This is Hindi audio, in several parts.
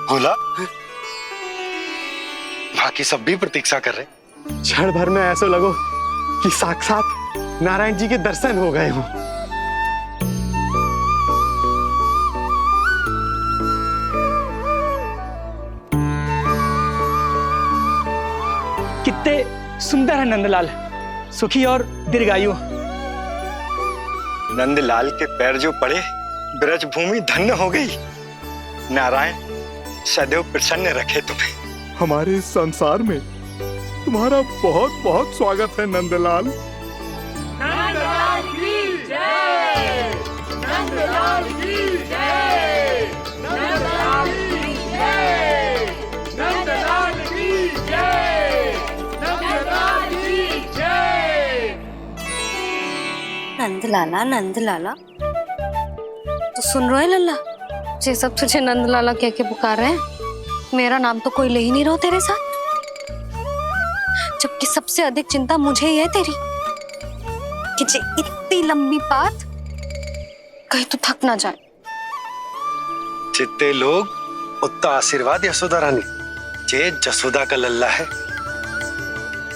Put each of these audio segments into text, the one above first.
बोला बाकी सब भी प्रतीक्षा कर रहे। क्षण भर में ऐसा लगो कि साक्षात नारायण जी के दर्शन हो गए हों। कितने सुंदर है नंदलाल, सुखी और दीर्घायु। नंदलाल के पैर जो पड़े ब्रज भूमि धन्य हो गई। नारायण सदैव प्रसन्न रखे तुम्हें। हमारे इस संसार में तुम्हारा बहुत बहुत स्वागत है नंदलाल। नंदलाल की जय, नंदलाल की जय, नंदलाल की जय, नंदलाल की जय, नंदलाल की जय। नंदलाला नंदलाला, तो सुन रहे लल्ला, ये सब तुझे नंदलाला कह के पुकार रहे हैं। मेरा नाम तो कोई ले ही नहीं रहा तेरे साथ, जबकि सबसे अधिक चिंता मुझे ही है तेरी कि जे इतनी लंबी बात कहीं तो थक ना जाए। जितने लोग उतना आशीर्वाद यशोदा रानी। जे जसोदा का लल्ला है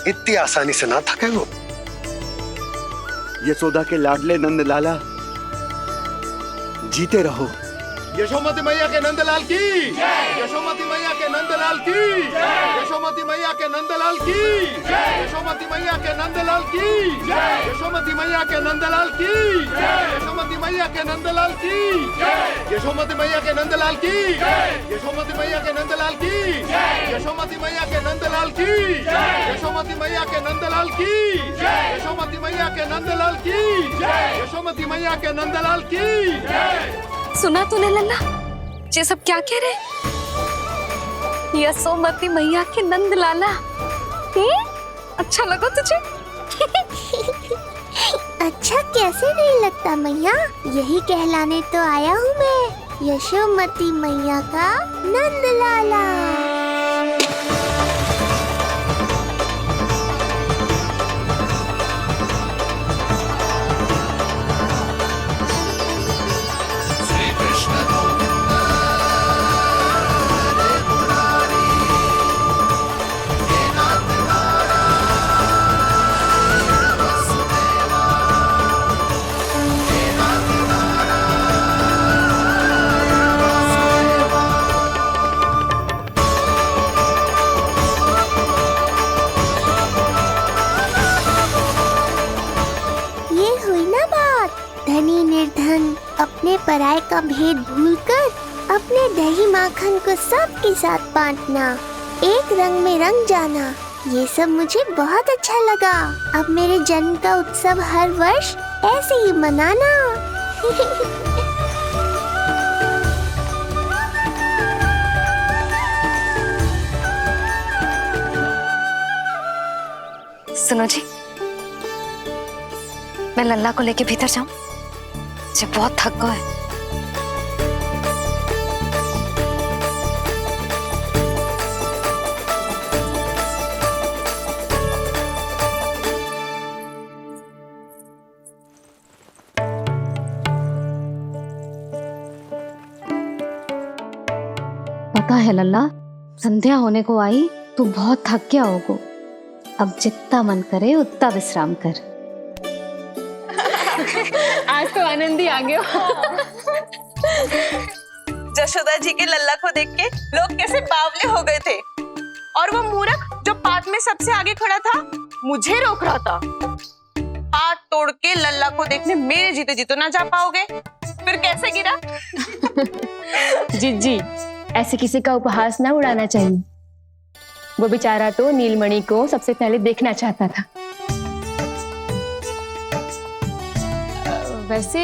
इतनी आसानी से ना थके वो। यशोदा के लाडले नंदलाला, जीते रहो। यशोमती मैया के नंदलाल की, यशोमती मैया के नंदलाल की, यशोमती मैया के नंदलाल की, यशोमती मैया के नंदलाल की, यशोमती मैया के नंदलाल की, यशोमती मैया के नंदलाल की, यशोमती मैया के नंदलाल की, यशोमती मैया के नंदलाल की, यशोमती मैया के नंदलाल की, यशोमती मैया के नंदलाल की, यशोमती मैया के नंदलाल की, यशोमती मैया के नंदलाल की। सुना तूने लल्ला, ये सब क्या कह रहे? यशोमती मैया के नंदलाला, अच्छा लगा तुझे? अच्छा कैसे नहीं लगता मैया, यही कहलाने तो आया हूँ मैं, यशोमती मैया का नंदलाला। धनी निर्धन अपने पराये का भेद भूलकर अपने दही माखन को सबके साथ बांटना, एक रंग में रंग जाना, ये सब मुझे बहुत अच्छा लगा। अब मेरे जन्म का उत्सव हर वर्ष ऐसे ही मनाना। सुनो जी, मैं लल्ला को लेके भीतर जाऊं? मुझे बहुत थक गया है। पता है लल्ला, संध्या होने को आई तो बहुत थक गया होगो। अब जितना मन करे उतना विश्राम कर। आज तो आनंद ही आ गया। जशोदा जी के लल्ला को देख के लोग कैसे बावले हो गए थे, और वो मूर्ख जो पात में सबसे आगे खड़ा था मुझे रोक रहा था। हाथ तोड़ के लल्ला को देखने मेरे जीते जी तो ना जा पाओगे, फिर कैसे गिरा? जीजी, ऐसे किसी का उपहास ना उड़ाना चाहिए। वो बेचारा तो नीलमणि को सबसे पहले देखना चाहता था। वैसे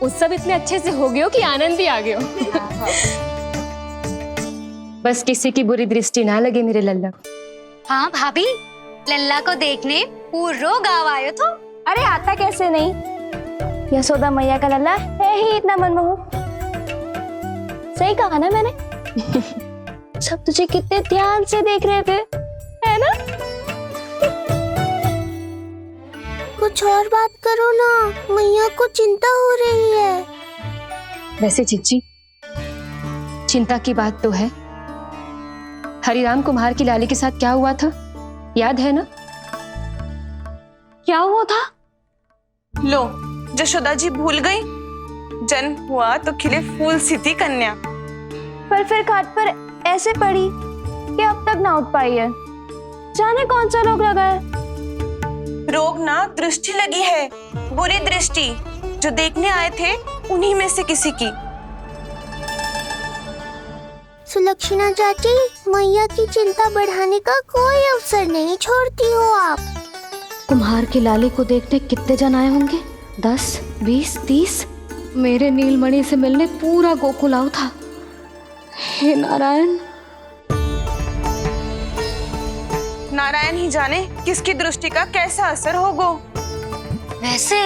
उत्सव इतने अच्छे से हो गया कि आनंद ही आ गया। बस किसी की बुरी दृष्टि ना लगे मेरे लल्ला को। हाँ भाभी, लल्ला को देखने पूरा गांव आयो तो। अरे आता कैसे नहीं, यशोदा मैया का लल्ला है ही इतना मनमोहक। सही कहा ना मैंने? सब तुझे कितने ध्यान से देख रहे थे, है ना? कुछ और बात करो ना, मैया को चिंता हो रही है। वैसे जीजी, चिंता की बात तो है। हरिराम कुम्हार की लाली के साथ क्या हुआ था, याद है ना? क्या हुआ था? लो, जशोदा जी भूल गई। जन्म हुआ तो खिले फूल सी थी कन्या, पर फिर खाट पर ऐसे पड़ी कि अब तक ना उठ पाई है। जाने कौन सा रोग लगा है। रोग ना दृष्टि लगी है, बुरी दृष्टि। जो देखने आए थे उन्हीं में से किसी की। सुलक्षणा चाची, मैया की चिंता बढ़ाने का कोई अवसर नहीं छोड़ती हो आप। कुम्हार की लाली को देखने कितने जन आए होंगे? 10, 20, 30। मेरे नीलमणि से मिलने पूरा गोकुल आओ था। हे नारायण। नारायण ही जाने किसकी दृष्टि का कैसा असर होगा। वैसे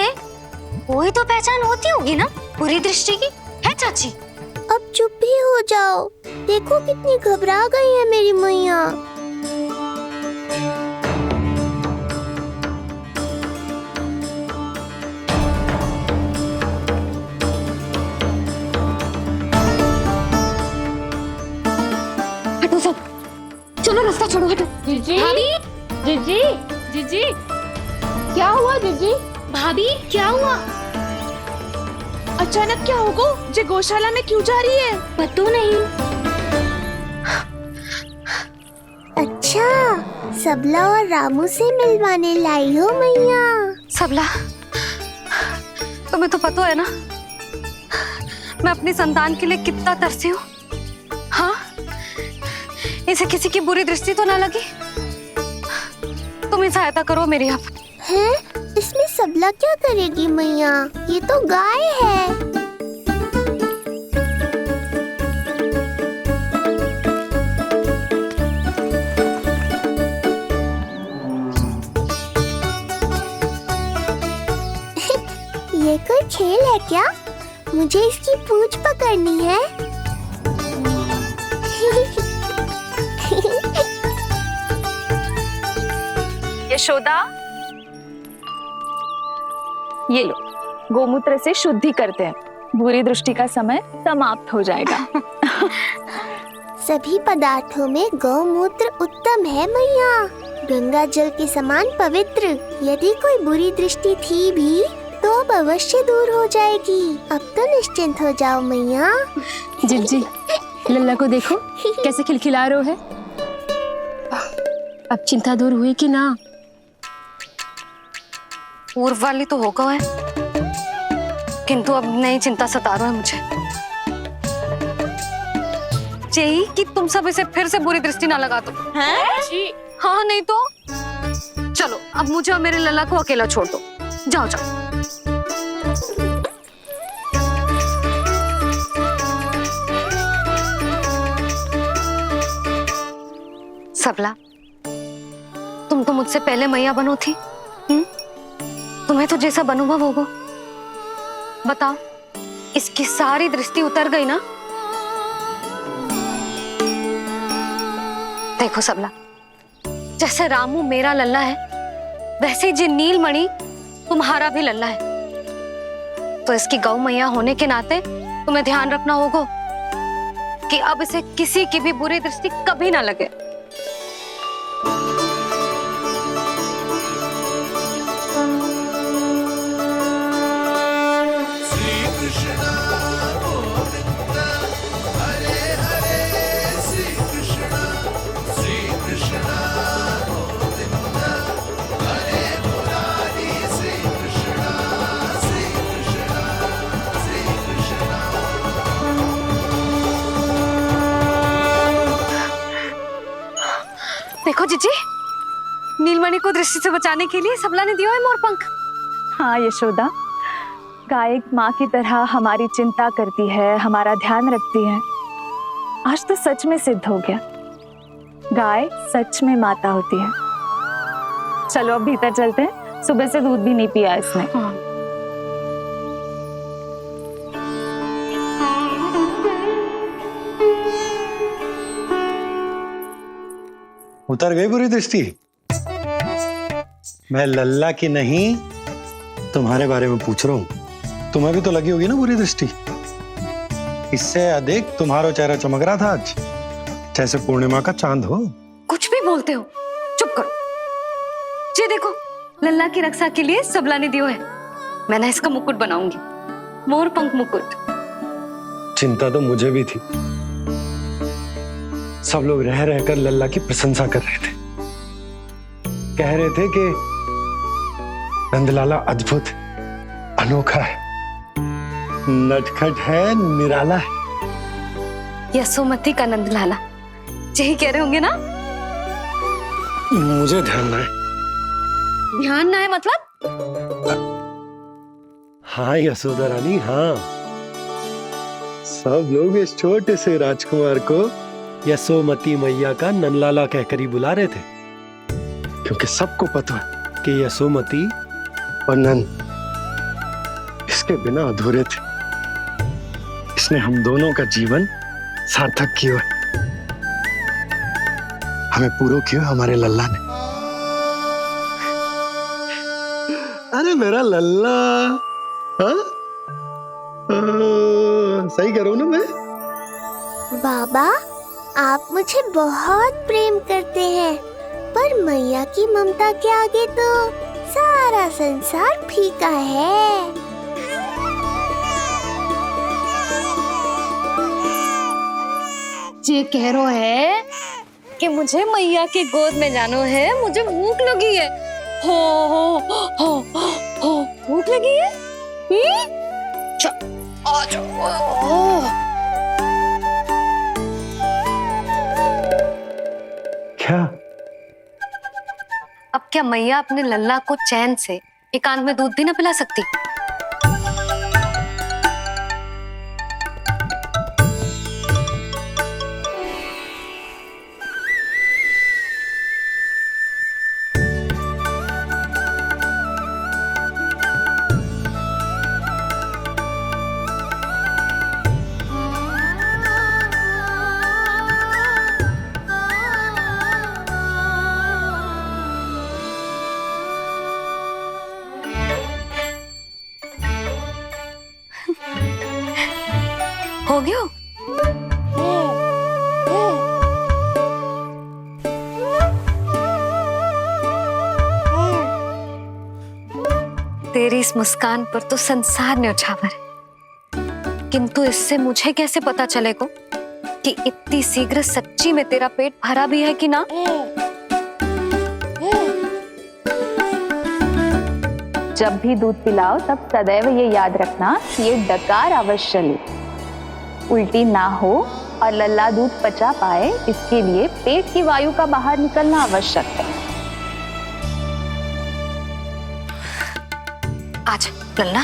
कोई तो पहचान होती होगी ना बुरी दृष्टि की, है चाची? अब चुप भी हो जाओ, देखो कितनी घबरा गई है मेरी मैया। हटो सब, चलो रास्ता छोड़ो, हटो। जीजी, जीजी, जीजी, क्या हुआ जीजी? भाभी क्या हुआ? अचानक क्या होगा? जे गौशाला में क्यों जा रही है? पता नहीं। अच्छा, सबला और रामू से मिलवाने लाई हो मैया। सबला, तुम्हें तो पता है ना मैं अपनी संतान के लिए कितना तरसी हूँ। हाँ, इसे किसी की बुरी दृष्टि तो ना लगी। तुम ही सहायता करो मेरी। अब हैं? इसमें सबला क्या करेगी मैया? ये तो गाय है। ये कोई खेल है क्या? मुझे इसकी पूंछ पकड़नी है। यशोदा, ये लो, गोमूत्र से शुद्धि करते हैं। बुरी दृष्टि का समय समाप्त हो जाएगा। सभी पदार्थों में गौमूत्र उत्तम है मैया, गंगा जल के समान पवित्र। यदि कोई बुरी दृष्टि थी भी तो अब अवश्य दूर हो जाएगी। अब तो निश्चिंत हो जाओ मैया। जिज्जी, लल्ला को देखो कैसे खिलखिला रहा है। अब चिंता दूर हुई कि ना? पूर्व वाली तो होगा है, किंतु अब नई चिंता सता रहा है मुझे। यही कि तुम सब इसे फिर से बुरी दृष्टि ना लगा दो। हैं? हाँ, नहीं तो चलो अब मुझे और मेरे लल्ला को अकेला छोड़ दो। जाओ जाओ। सबला, तुम तो मुझसे पहले मैया बनो थी। तुम्हें तो जैसा अनुभव होगा। बताओ, इसकी सारी दृष्टि उतर गई ना? देखो सबला, जैसे रामू मेरा लल्ला है, वैसे ही जी नीलमणि तुम्हारा भी लल्ला है। तो इसकी गौ मैया होने के नाते तुम्हें ध्यान रखना होगा कि अब इसे किसी की भी बुरी दृष्टि कभी ना लगे। देखो जीजी, नीलमणि को दृष्टि से बचाने के लिए सबला ने दिया है मोरपंख। हाँ यशोदा, गाय एक माँ की तरह हमारी चिंता करती है, हमारा ध्यान रखती है। आज तो सच में सिद्ध हो गया, गाय सच में माता होती है। चलो अब भीतर चलते हैं, सुबह से दूध भी नहीं पिया इसने। हाँ। उतर गई बुरी दृष्टि? मैं लल्ला की नहीं तुम्हारे बारे में पूछ रहा हूं। तुम्हें भी तो लगी होगी ना बुरी दृष्टि? इससे अधिक तुम्हारा चेहरा चमक रहा था आज, जैसे पूर्णिमा का चांद हो। कुछ भी बोलते हो, चुप करो। ये देखो, लल्ला की रक्षा के लिए सबला ने दियो है। मैं ना इसका मुकुट बनाऊंगी, मोर पंख मुकुट। चिंता तो मुझे भी थी। सब लोग रह रहकर लल्ला की प्रशंसा कर रहे थे, कह रहे थे कि नंदलाला अद्भुत, अनोखा है, नटखट है, निराला है। यशोमती का नंदलाला, यही कह रहे होंगे ना? मुझे ध्यान ना है। ध्यान ना है मतलब? हाँ यशोदा रानी, हाँ। सब लोग इस छोटे से राजकुमार को यशोमती मैया का नंदलाला कहकर ही बुला रहे थे, क्योंकि सबको पता है कि यशोमती और नंद इसके बिना अधूरे थे। इसने हम दोनों का जीवन सार्थक किया, हमें पूरा किया हमारे लल्ला ने। अरे मेरा लल्ला, हाँ? सही करो ना मैं? बाबा, आप मुझे बहुत प्रेम करते हैं, पर मैया की ममता के आगे तो सारा संसार फीका है। ये कह रो है कि मुझे मैया की गोद में जानो है, मुझे भूख लगी है। हो भूख लगी है? आ जाओ। क्या? अब क्या मैया अपने लल्ला को चैन से एकांत में दूध भी ना पिला सकती? हो गया? तेरी इस मुस्कान पर तो संसार न्यौछावर है, किंतु इससे मुझे कैसे पता चलेगा कि इतनी शीघ्र सच्ची में तेरा पेट भरा भी है कि ना? जब भी दूध पिलाओ तब सदैव ये याद रखना कि ये डकार अवश्य ले, उल्टी ना हो और लल्ला दूध पचा पाए, इसके लिए पेट की वायु का बाहर निकलना आवश्यक है। आज लल्ला,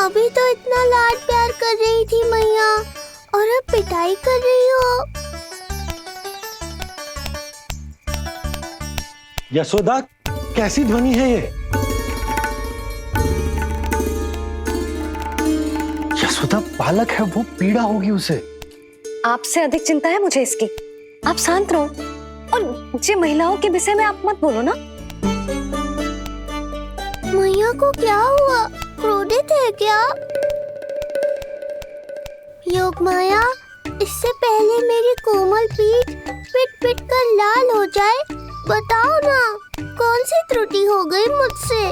अभी तो इतना लाड प्यार कर रही थी मैया, और अब पिटाई कर रही हो। यशोदा, कैसी ध्वनि है ये? यशोदा, बालक है वो, पीड़ा होगी उसे। आपसे अधिक चिंता है मुझे इसकी। आप शांत रहो, और ये महिलाओं के विषय में आप मत बोलो ना। मैया को क्या हुआ? क्रोधित है क्या? योग माया, इससे पहले मेरी कोमल पीठ पिट पिट कर लाल हो जाए, बताओ ना कौन सी त्रुटि हो गई मुझसे?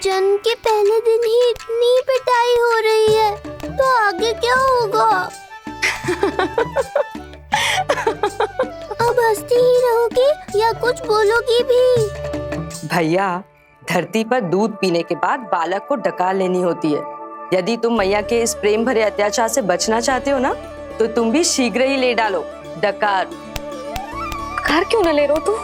जन्म के पहले दिन ही इतनी पिटाई हो रही है, तो आगे क्या होगा? अब हंसती ही रहोगी या कुछ बोलोगी भी? भैया, धरती पर दूध पीने के बाद बालक को डकार लेनी होती है। यदि तुम मैया के इस प्रेम भरे अत्याचार से बचना चाहते हो ना, तो तुम भी शीघ्र ही ले डालो डकार। डकार क्यों न ले रो तू?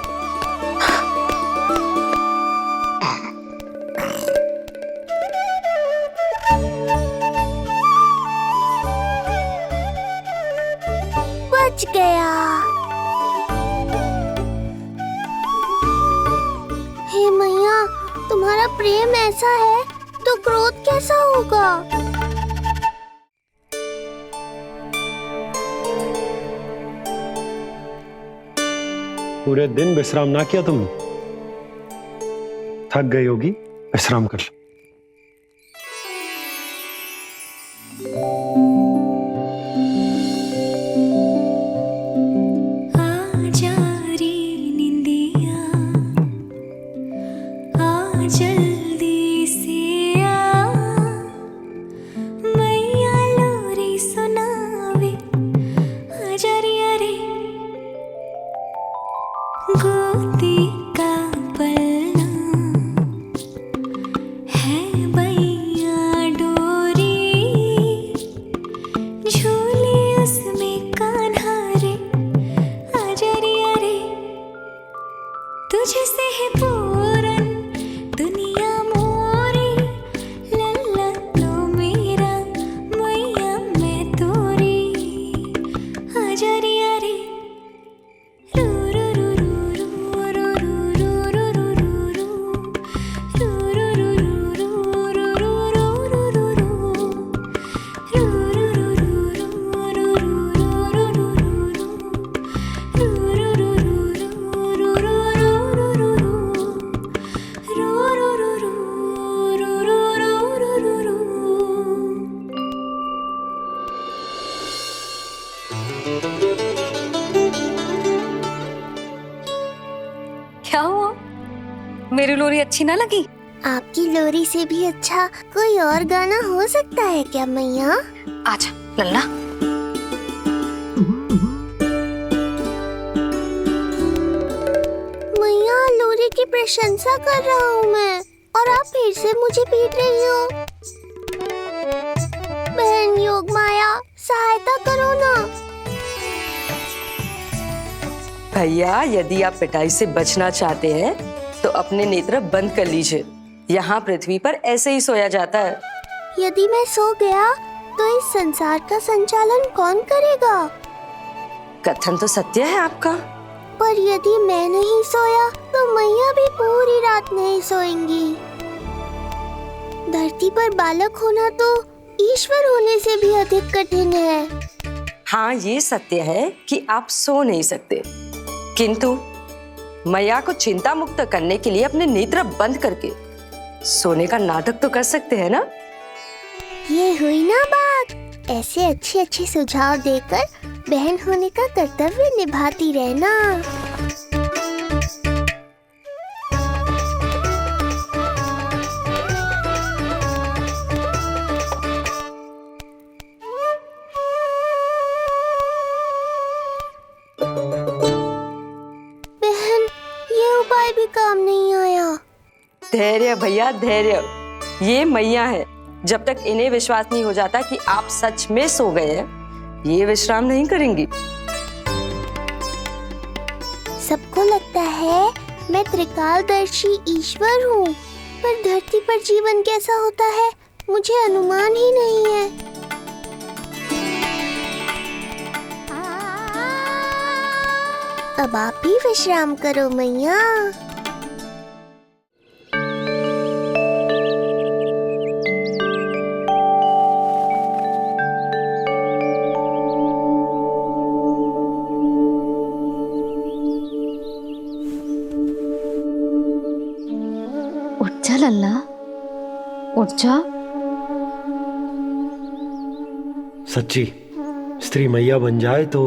बच गया। हे मैया, तुम्हारा प्रेम ऐसा है तो क्रोध कैसा होगा? पूरे दिन विश्राम ना किया तुमने? थक गई होगी, विश्राम कर लो। क्या हुआ? मेरी लोरी अच्छी ना लगी? आपकी लोरी से भी अच्छा कोई और गाना हो सकता है क्या मैया? आजा लल्ला। मैया, लोरी की प्रशंसा कर रहा हूँ मैं और आप फिर से मुझे पीट रही हो। बहन योग माया, सहायता करो ना। भैया, यदि आप पिटाई से बचना चाहते हैं तो अपने नेत्र बंद कर लीजिए। यहाँ पृथ्वी पर ऐसे ही सोया जाता है। यदि मैं सो गया तो इस संसार का संचालन कौन करेगा? कथन तो सत्य है आपका। पर यदि मैं नहीं सोया तो मैया भी पूरी रात नहीं सोएंगी। धरती पर बालक होना तो ईश्वर होने से भी अधिक कठिन है। हाँ, ये सत्य है कि आप सो नहीं सकते, किंतु मैया को चिंता मुक्त करने के लिए अपने नेत्र बंद करके सोने का नाटक तो कर सकते हैं ना? ये हुई ना बात। ऐसे अच्छे अच्छे सुझाव देकर बहन होने का कर्तव्य निभाती रहना। बहन, ये उपाय भी काम नहीं आया। धैर्य भैया, धैर्य। ये मैया है, जब तक इन्हें विश्वास नहीं हो जाता कि आप सच में सो गए हैं, ये विश्राम नहीं करेंगी। सबको लगता है मैं त्रिकालदर्शी ईश्वर हूँ, पर धरती पर जीवन कैसा होता है मुझे अनुमान ही नहीं है। अब आप भी विश्राम करो मैया। उठ जा लल्ला, उठ जा। सच्ची स्त्री मैया बन जाए तो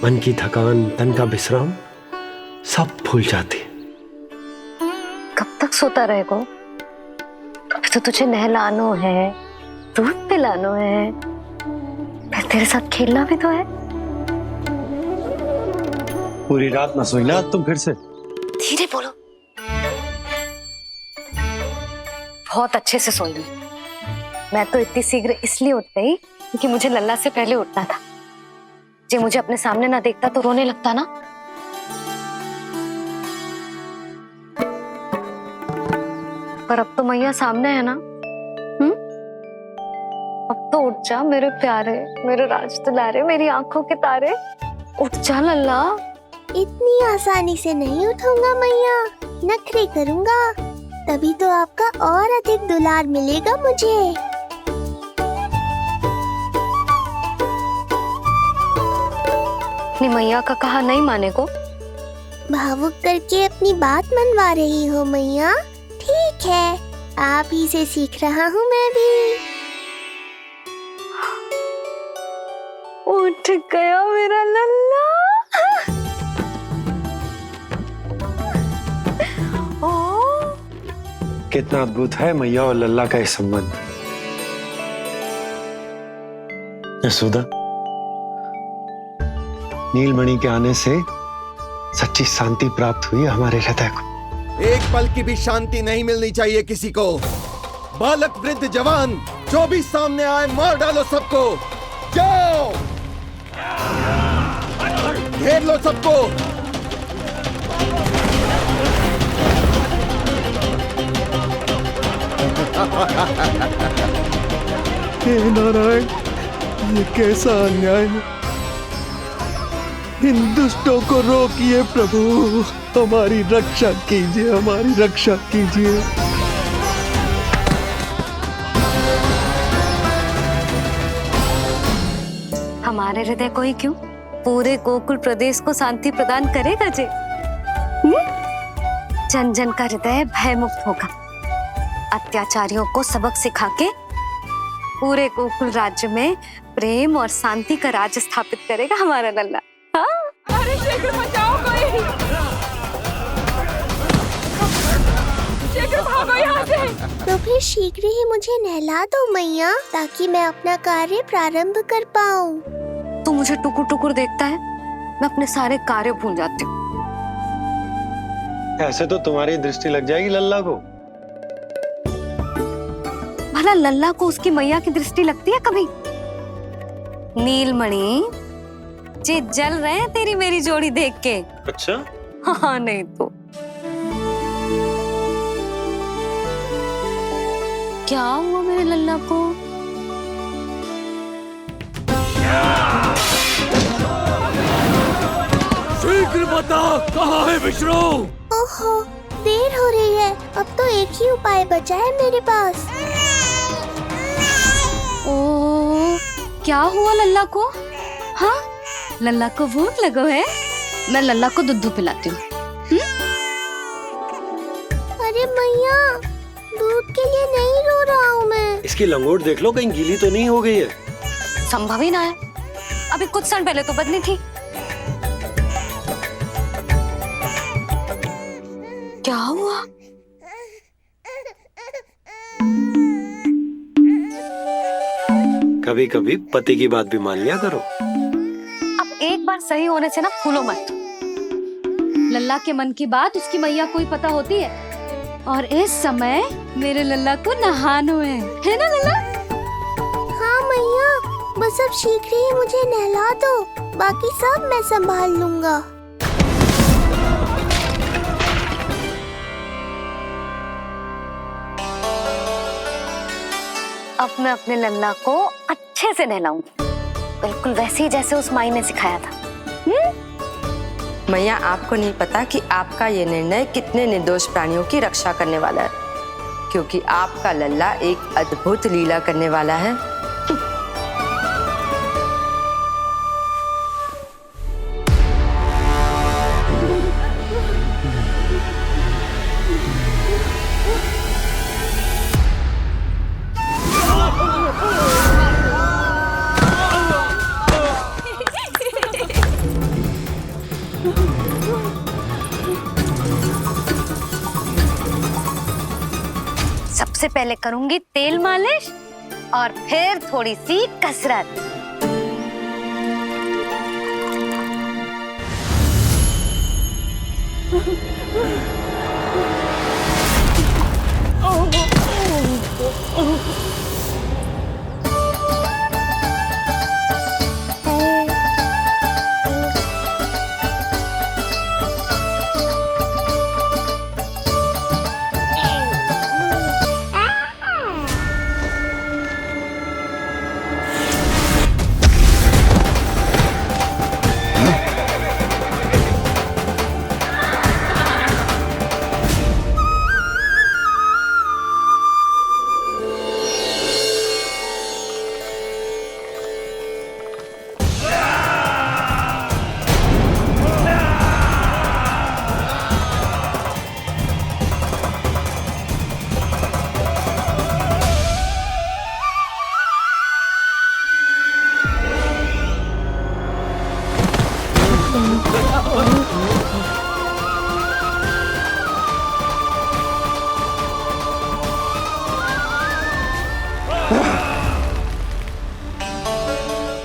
मन की थकान, तन का विश्राम सब भूल जाती है। कब तक सोता रहेगा? अभी तो तुझे नहलानो है, दूध पिलानो है, फिर तेरे साथ खेलना भी तो है। पूरी रात ना सोई ना तुम फिर से? धीरे बोलो। बहुत अच्छे से सोई ली। मैं तो इतनी शीघ्र इसलिए उठ गई क्योंकि मुझे लल्ला से पहले उठना था। जे मुझे अपने सामने ना देखता तो रोने लगता ना। पर अब तो मैया सामने है ना। अब तो उठ जा मेरे प्यारे, मेरे राज दुलारे, मेरी आंखों के तारे। उठ जा लल्ला। इतनी आसानी से नहीं उठूंगा मैया, नखरे करूंगा, तभी तो आपका और अधिक दुलार मिलेगा मुझे। अपनी मैया का कहा नहीं माने को भावुक करके अपनी बात मनवा रही हो मैया। ठीक है, आप ही से सीख रहा हूँ मैं भी। उठ गया मेरा लल्ला। कितना अद्भुत है मैया और लल्ला का ये संबंध। यशोदा, नीलमणि के आने से सच्ची शांति प्राप्त हुई हमारे हृदय को। एक पल की भी शांति नहीं मिलनी चाहिए किसी को। बालक वृद्ध जवान जो भी सामने आए मार डालो सबको। जाओ, घेर लो सबको। हे नारायण, ये कैसा अन्याय है। इन दुष्टों को रोकिए प्रभु, हमारी रक्षा कीजिए, हमारी रक्षा कीजिए। हमारे हृदय को ही क्यों, पूरे गोकुल प्रदेश को शांति प्रदान करेगा जे। जन जन का हृदय भय मुक्त होगा। अत्याचारियों को सबक सिखा के पूरे गोकुल राज्य में प्रेम और शांति का राज स्थापित करेगा हमारा लल्ला। हाँ? अरे शीघ्र बचाओ कोई, शीघ्र भागो यहाँ से। तो फिर शीघ्र ही मुझे नहला दो मैया, ताकि मैं अपना कार्य प्रारंभ कर पाऊँ। तू मुझे टुकुर टुकुर देखता है, मैं अपने सारे कार्य भूल जाती हूँ। ऐसे तो तुम्हारी दृष्टि लग जाएगी लल्ला को। भला लल्ला को उसकी मैया की दृष्टि लगती है कभी? नीलमणि जे जल रहे हैं तेरी मेरी जोड़ी देख के। अच्छा? हाँ नहीं तो क्या हुआ मेरे लल्ला को? शीघ्र बता, कहाँ है विष्णु? ओहो, देर हो रही है। अब तो एक ही उपाय बचा है मेरे पास। ओ, क्या हुआ लल्ला को? हाँ, लल्ला को भूख लगो है? मैं लल्ला को दूध पिलाती हूँ। अरे मैया, दूध के लिए नहीं रो रहा हूँ मैं। इसकी लंगोट देख लो, कहीं गीली तो नहीं हो गई है। संभव ही ना है, अभी कुछ क्षण पहले तो बदली थी। क्या हुआ? कभी कभी पति की बात भी मान लिया करो। अब एक बार सही होने से ना फूलो मत। लल्ला के मन की बात उसकी मैया को ही पता होती है, और इस समय मेरे लल्ला को नहानो है ना लल्ला? हाँ मैया, बस अब शीघ्र ही मुझे नहला दो, बाकी सब मैं संभाल लूंगा। अब मैं अपने लल्ला को अच्छे से नहलाऊंगी, बिल्कुल वैसे ही जैसे उस माई ने सिखाया था। मैया, आपको नहीं पता कि आपका ये निर्णय कितने निर्दोष प्राणियों की रक्षा करने वाला है, क्योंकि आपका लल्ला एक अद्भुत लीला करने वाला है। सबसे पहले करूंगी तेल मालिश और फिर थोड़ी सी कसरत।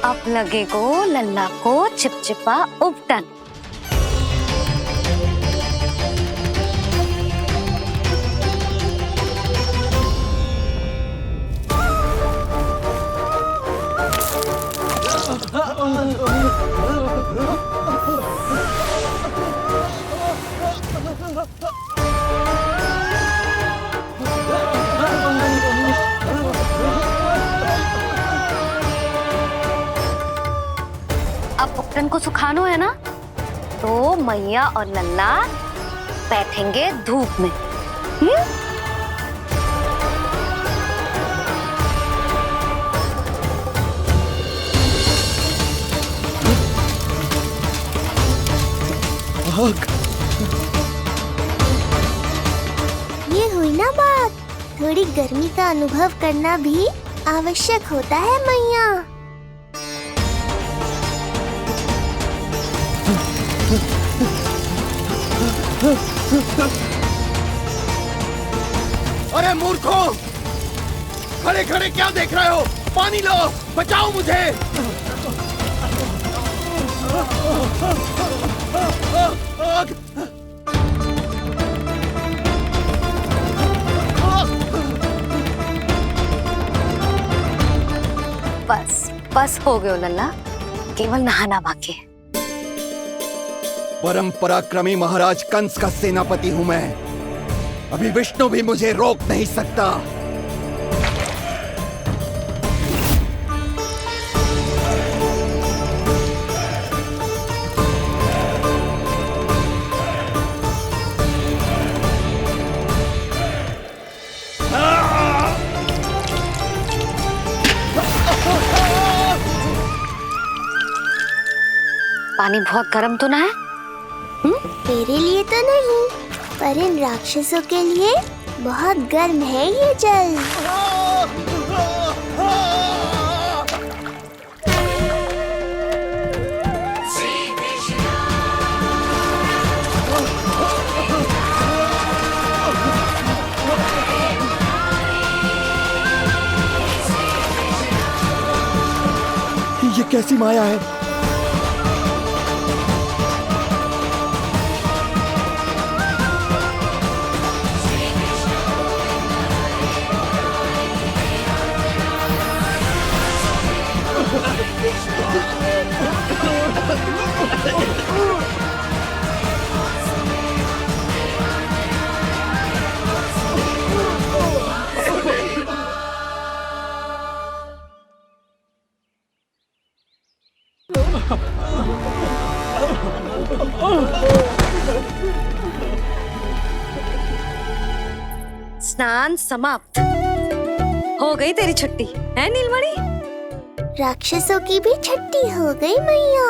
अब लगेगो लल्ला को चिपचिपा उपटन। अब उपटन को सुखानो है ना, तो मैया और लल्ला बैठेंगे धूप में। ये हुई ना बात, थोड़ी गर्मी का अनुभव करना भी आवश्यक होता है मैया। अरे मूर्खों, खड़े खड़े क्या देख रहे हो? पानी लो, बचाओ मुझे। बस बस हो गयो लल्ला, केवल नहाना बाकी है। परम पराक्रमी महाराज कंस का सेनापति हूं मैं। अभी विष्णु भी मुझे रोक नहीं सकता। पानी बहुत गर्म तो ना है? तेरे लिए तो नहीं, पर इन राक्षसों के लिए बहुत गर्म है ये जल। ये कैसी माया है? स्नान समाप्त। हो गई तेरी छुट्टी है नीलमणि? राक्षसों की भी छुट्टी हो गई मैया,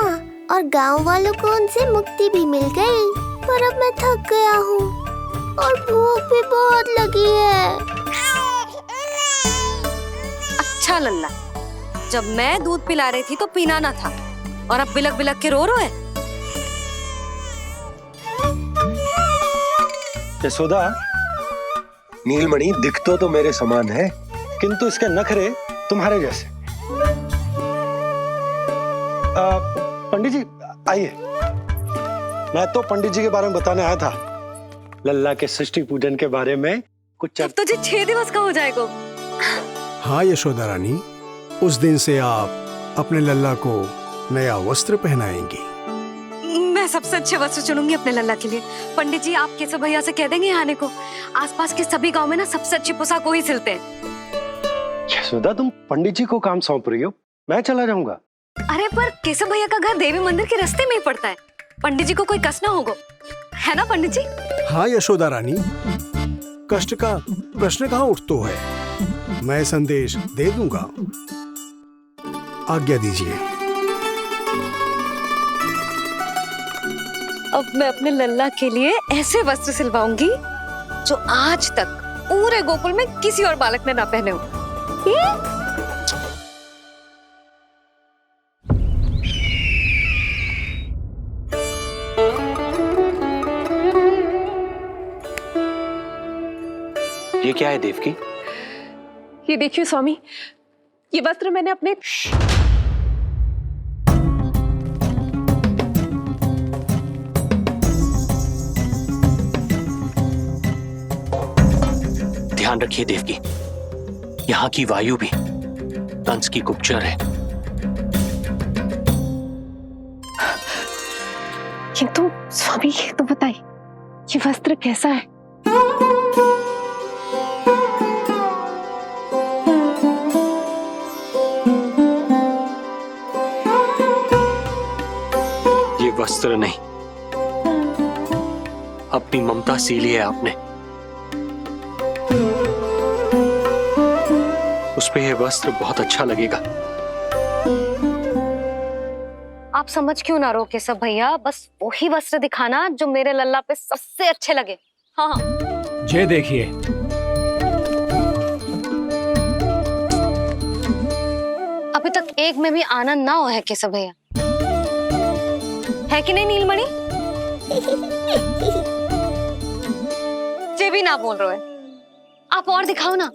और गांव वालों को उनसे मुक्ति भी मिल गई। पर अब मैं थक गया हूँ और भूख भी बहुत लगी है। अच्छा लल्ला, जब मैं दूध पिला रही थी तो पीना ना था, और अब बिलक बिलक के रो है। यशोदा, नीलमणि दिखतो तो मेरे समान है, किंतु इसके नखरे तुम्हारे जैसे। पंडित जी आइए, मैं तो पंडित जी के बारे में बताने आया था, लल्ला के सृष्टि पूजन के बारे में कुछ। अब तुझे 6 दिवस का हो जाएगा। हाँ यशोदा रानी, उस दिन से आप अपने लल्ला को नया वस्त्र पहनाएंगी। मैं सबसे अच्छे वस्त्र चुनूंगी अपने लल्ला के लिए। पंडित जी आप केशव भैया से कह देंगे आने को। आसपास के सभी गांव में ना सबसे अच्छी पोशाक वही सिलते हैं। यशोदा, तुम पंडित जी को काम सौंप रही हो, मैं चला जाऊंगा। अरे पर केशव भैया का घर देवी मंदिर के रास्ते में ही पड़ता है, पंडित जी को कोई कष्ट ना होगा, है ना पंडित जी? हाँ यशोदा रानी, कष्ट का प्रश्न कहाँ उठतो है, मैं संदेश दे दूंगा। आज्ञा दीजिए। अब मैं अपने लल्ला के लिए ऐसे वस्त्र सिलवाऊंगी जो आज तक पूरे गोकुल में किसी और बालक ने ना पहने हो। ये क्या है देवकी? ये देखिए स्वामी, ये वस्त्र मैंने अपने ध्यान रखिए देवकी, यहाँ की वायु भी कंस की गुप्तचर है। किंतु स्वामी ये तो बताइए, ये वस्त्र कैसा है? ये वस्त्र नहीं, अपनी ममता सी ली है आपने। उस पे ये वस्त्र बहुत अच्छा लगेगा। आप समझ क्यों ना रहो केशव भैया, बस वही वस्त्र दिखाना जो मेरे लल्ला पे सबसे अच्छे लगे। हाँ हाँ। ये देखिए, अभी तक एक में भी आनंद ना हो है केशव भैया, है कि नहीं नीलमणि? ये भी ना बोल रहे हो, आप और दिखाओ ना।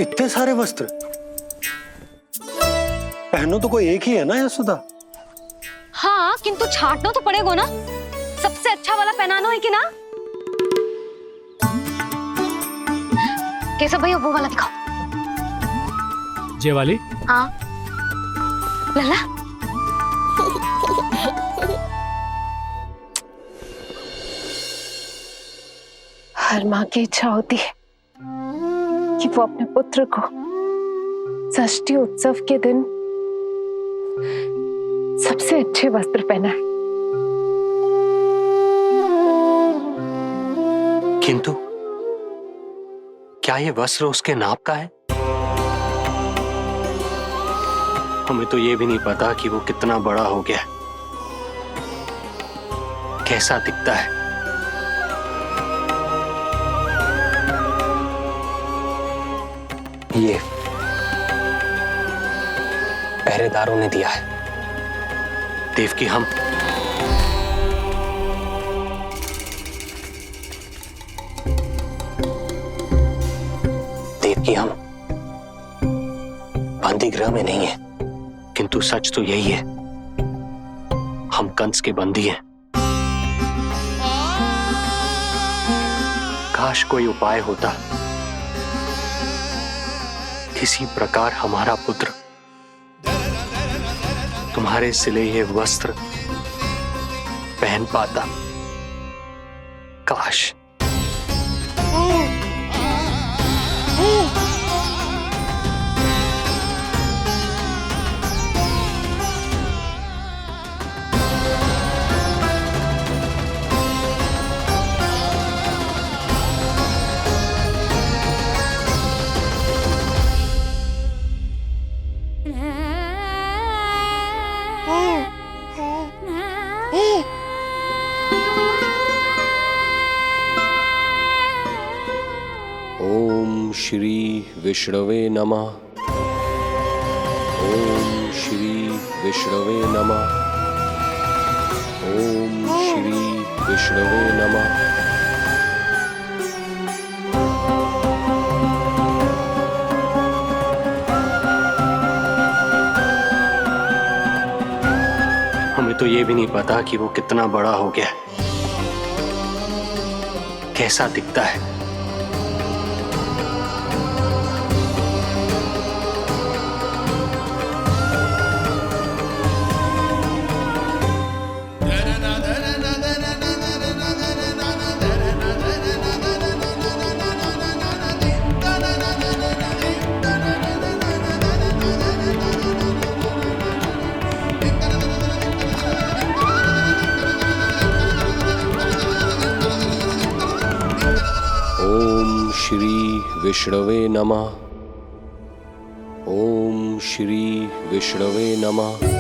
इतने सारे वस्त्र पहनो तो कोई एक ही है ना यशोदा? हाँ, किंतु छांटना तो पड़ेगा ना, सबसे अच्छा वाला पहनाना है कि ना? केशव भैया वो वाला दिखाओ। ये वाली? हाँ लल्ला। हर माँ की इच्छा होती है कि वो अपने पुत्र को षष्ठी उत्सव के दिन सबसे अच्छे वस्त्र पहनाए। किंतु क्या ये वस्त्र उसके नाप का है? हमें तो ये भी नहीं पता कि वो कितना बड़ा हो गया, कैसा दिखता है। ये पहरेदारों ने दिया है देवकी। हम देवकी, हम बंदी गृह में नहीं है, किंतु सच तो यही है, हम कंस के बंदी हैं। काश कोई उपाय होता, किसी प्रकार हमारा पुत्र तुम्हारे सिले ये वस्त्र पहन पाता। काश। ओम श्री विष्णवे नमः। ओम श्री विष्णवे नमः। ओम श्री विष्णवे नमः। हमें तो ये भी नहीं पता कि वो कितना बड़ा हो गया, कैसा दिखता है। ओम श्री विष्णवे नमः। ओम श्री विष्णवे नमः।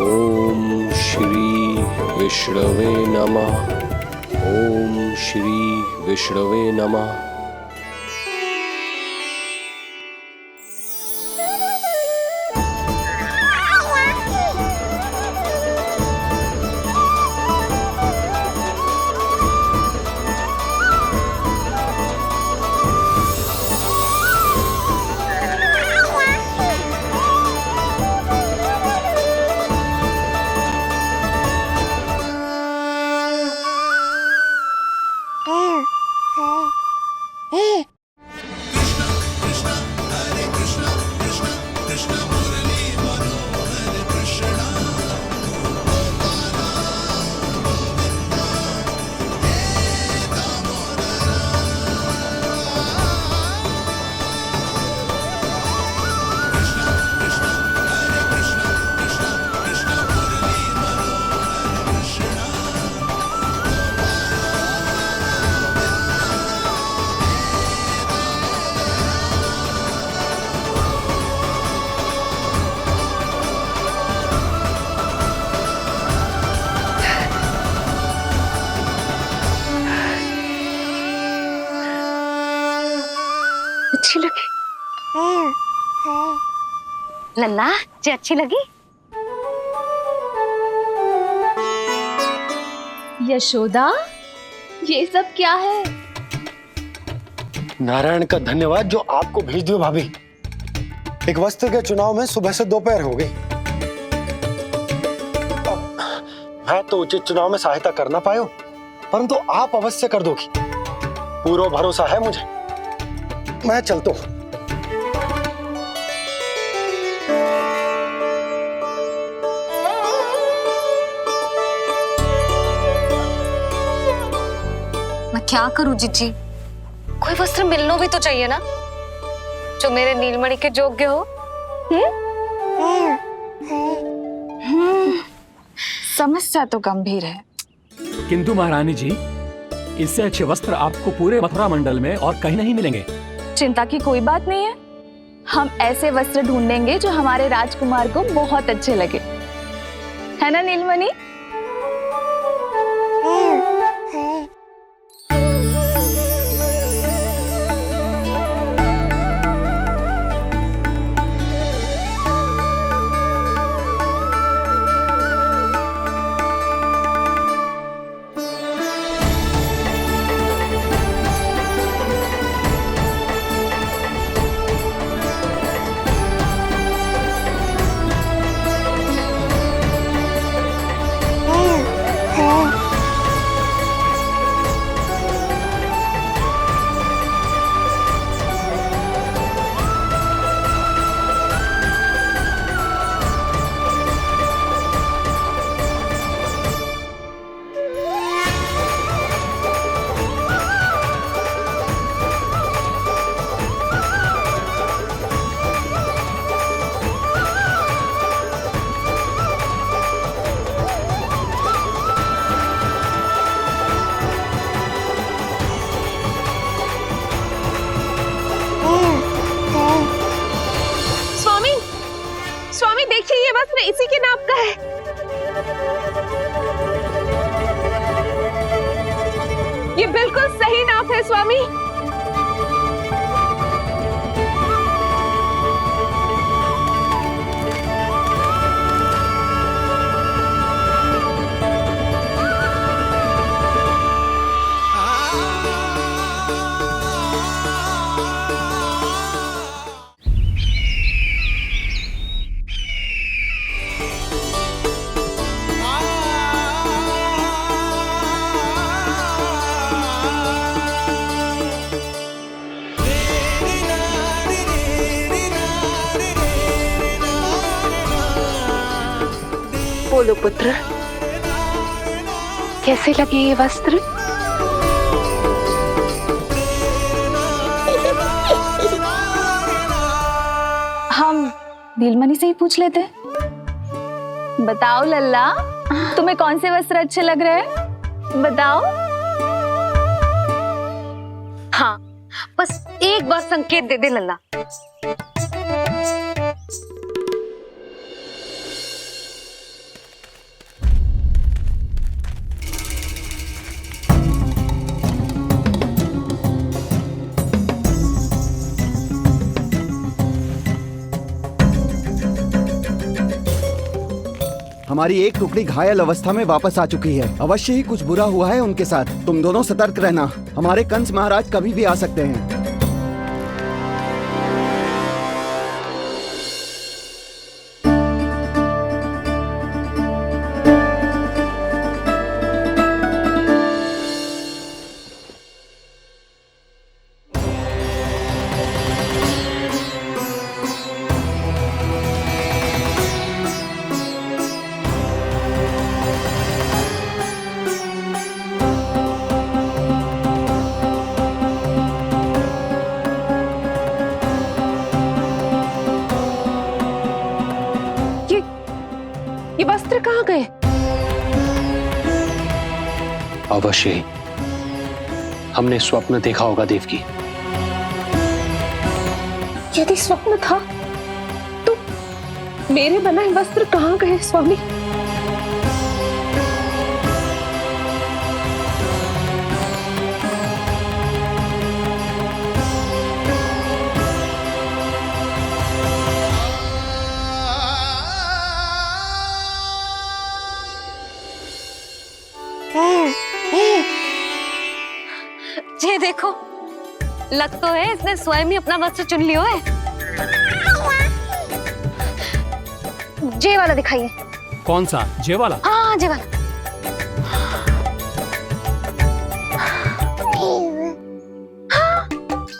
ओम श्री विष्णवे नमः। ओम श्री विष्णवे नमः। अच्छी लगी लल्ला जी, अच्छी लगी। यशोदा, ये सब क्या है? नारायण का धन्यवाद जो आपको भेज दियो भाभी। एक वस्त्र के चुनाव में सुबह से दोपहर हो गई। मैं तो उचित चुनाव में सहायता कर ना पायो, परंतु आप अवश्य कर दोगी, पूरा भरोसा है मुझे। मैं चलता हूं। मैं क्या करूं जीजी, कोई वस्त्र मिलना भी तो चाहिए ना जो मेरे नीलमणि के योग्य हो। समस्या तो गंभीर है। किंतु महारानी जी, इससे अच्छे वस्त्र आपको पूरे मथुरा मंडल में और कहीं नहीं मिलेंगे। चिंता की कोई बात नहीं है, हम ऐसे वस्त्र ढूंढेंगे जो हमारे राजकुमार को बहुत अच्छे लगे, है ना नीलमणि? देखिए ये वस्त्र इसी के नाप का है। ये बिल्कुल सही नाप है स्वामी। बोलो पुत्र, कैसे लगे ये वस्त्र? हम नीलमणि से ही पूछ लेते। बताओ लल्ला, तुम्हें कौन से वस्त्र अच्छे लग रहे हैं? बताओ। हाँ, बस एक बार संकेत दे दे लल्ला। हमारी एक टुकड़ी घायल अवस्था में वापस आ चुकी है। अवश्य ही कुछ बुरा हुआ है उनके साथ। तुम दोनों सतर्क रहना, हमारे कंस महाराज कभी भी आ सकते हैं। अवश्य ही हमने स्वप्न देखा होगा देवकी। यदि स्वप्न था तो मेरे बनाए वस्त्र कहाँ गए स्वामी? ये देखो, लग तो है इसने स्वयं ही अपना वस्त्र चुन लियो है। जे वाला दिखाइए। कौन सा? जे वाला? हाँ, जे वाला।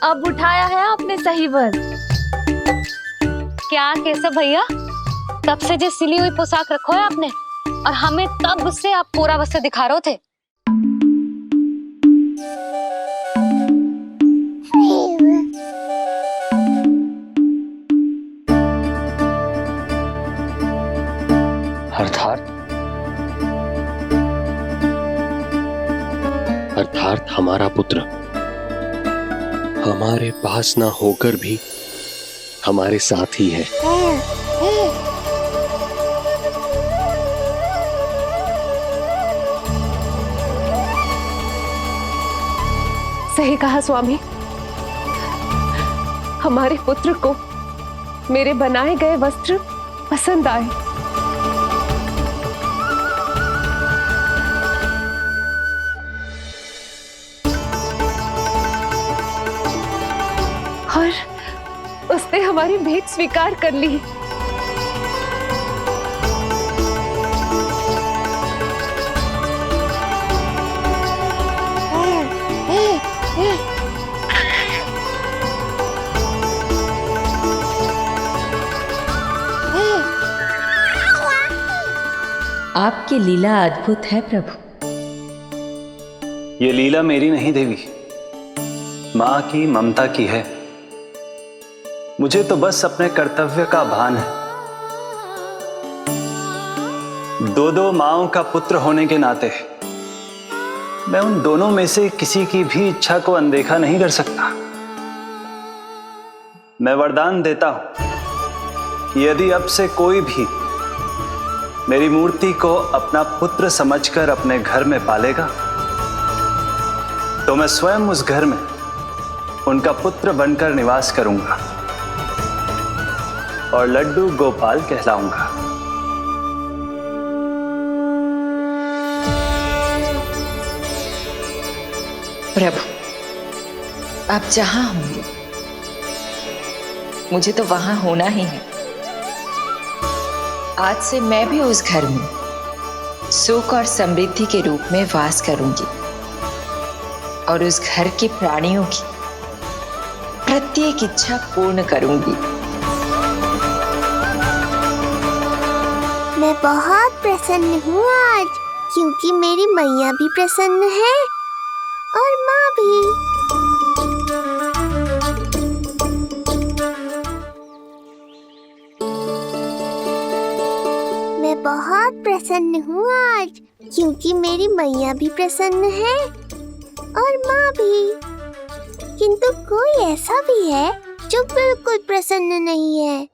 अब उठाया है आपने सही वक्त। क्या केशव भैया, तब से जो सिली हुई पोशाक रखो है आपने, और हमें तब से आप पूरा वस्त्र दिखा रहे थे। अर्थात हमारा पुत्र हमारे पास ना होकर भी हमारे साथ ही है। सही कहा स्वामी, हमारे पुत्र को मेरे बनाए गए वस्त्र पसंद आए। और उसने हमारी भेंट स्वीकार कर ली। आपकी लीला अद्भुत है प्रभु। ये लीला मेरी नहीं देवी, मां की, ममता की है। मुझे तो बस अपने कर्तव्य का भान है। दो माओं का पुत्र होने के नाते मैं उन दोनों में से किसी की भी इच्छा को अनदेखा नहीं कर सकता। मैं वरदान देता हूं कि यदि अब से कोई भी मेरी मूर्ति को अपना पुत्र समझकर अपने घर में पालेगा, तो मैं स्वयं उस घर में उनका पुत्र बनकर निवास करूंगा और लड्डू गोपाल कहलाऊंगा। प्रभु, आप जहां होंगे मुझे तो वहां होना ही है। आज से मैं भी उस घर में सुख और समृद्धि के रूप में वास करूंगी और उस घर के प्राणियों की प्रत्येक इच्छा पूर्ण करूंगी। मैं बहुत प्रसन्न हूँ आज, क्योंकि मेरी मैया भी प्रसन्न है और माँ भी। मैं बहुत प्रसन्न हूँ आज, क्योंकि मेरी मैया भी प्रसन्न है और माँ भी। किंतु कोई ऐसा भी है जो बिल्कुल प्रसन्न नहीं है।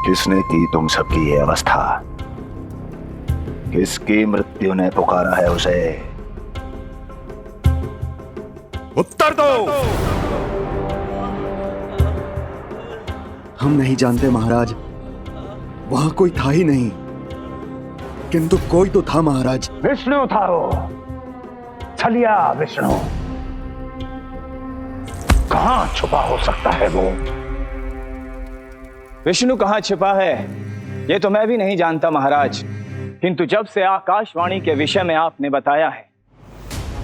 किसने की तुम सबकी ये अवस्था? किसकी मृत्यु ने पुकारा है उसे? उत्तर दो। हम नहीं जानते महाराज, वहां कोई था ही नहीं। किंतु कोई तो था महाराज। विष्णु था वो, छलिया विष्णु। कहां छुपा हो सकता है वो? विष्णु कहाँ छिपा है ये तो मैं भी नहीं जानता महाराज, किंतु जब से आकाशवाणी के विषय में आपने बताया है,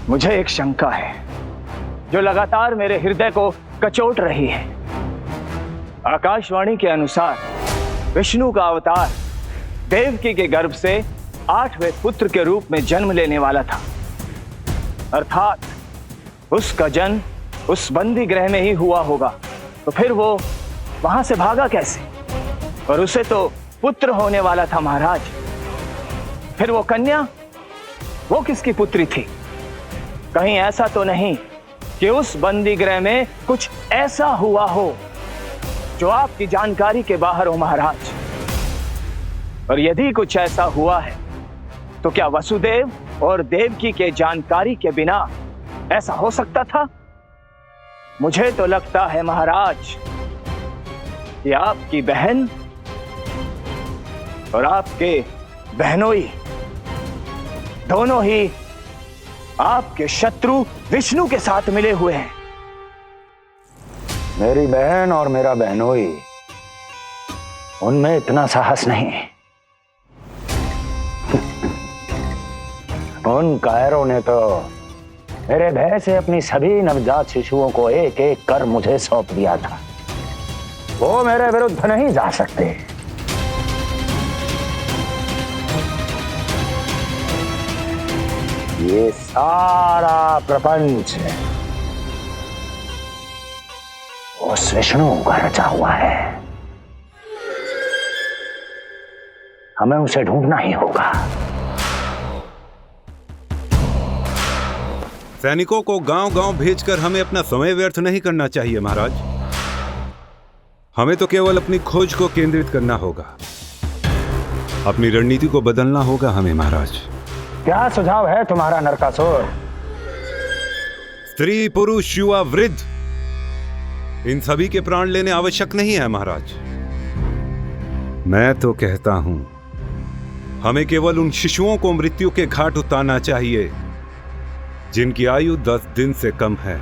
मुझे एक शंका है जो लगातार मेरे हृदय को कचोट रही है। आकाशवाणी के अनुसार विष्णु का अवतार देवकी के गर्भ से 8वें पुत्र के रूप में जन्म लेने वाला था, अर्थात उसका जन्म उस बंदी गृह में ही हुआ होगा। तो फिर वो वहां से भागा कैसे? और उसे तो पुत्र होने वाला था महाराज। फिर वो कन्या, वो किसकी पुत्री थी? कहीं ऐसा तो नहीं कि उस बंदी गृह में कुछ ऐसा हुआ हो जो आपकी जानकारी के बाहर हो महाराज? और यदि कुछ ऐसा हुआ है तो क्या वसुदेव और देवकी के जानकारी के बिना ऐसा हो सकता था? मुझे तो लगता है महाराज कि आपकी बहन और आपके बहनोई दोनों ही आपके शत्रु विष्णु के साथ मिले हुए हैं। मेरी बहन और मेरा बहनोई, उनमें इतना साहस नहीं। उन कायरों ने तो मेरे भय से अपनी सभी नवजात शिशुओं को एक एक कर मुझे सौंप दिया था। वो मेरे विरुद्ध नहीं जा सकते। ये सारा प्रपंच उस विष्णु का रचा हुआ है। हमें उसे ढूंढना ही होगा। सैनिकों को गांव-गांव भेजकर हमें अपना समय व्यर्थ नहीं करना चाहिए महाराज। हमें तो केवल अपनी खोज को केंद्रित करना होगा। अपनी रणनीति को बदलना होगा हमें महाराज। क्या सुझाव है तुम्हारा नरकासुर? स्त्री, पुरुष, युवा, वृद्ध, इन सभी के प्राण लेने आवश्यक नहीं है महाराज। मैं तो कहता हूं हमें केवल उन शिशुओं को मृत्यु के घाट उतारना चाहिए जिनकी आयु 10 दिन से कम है।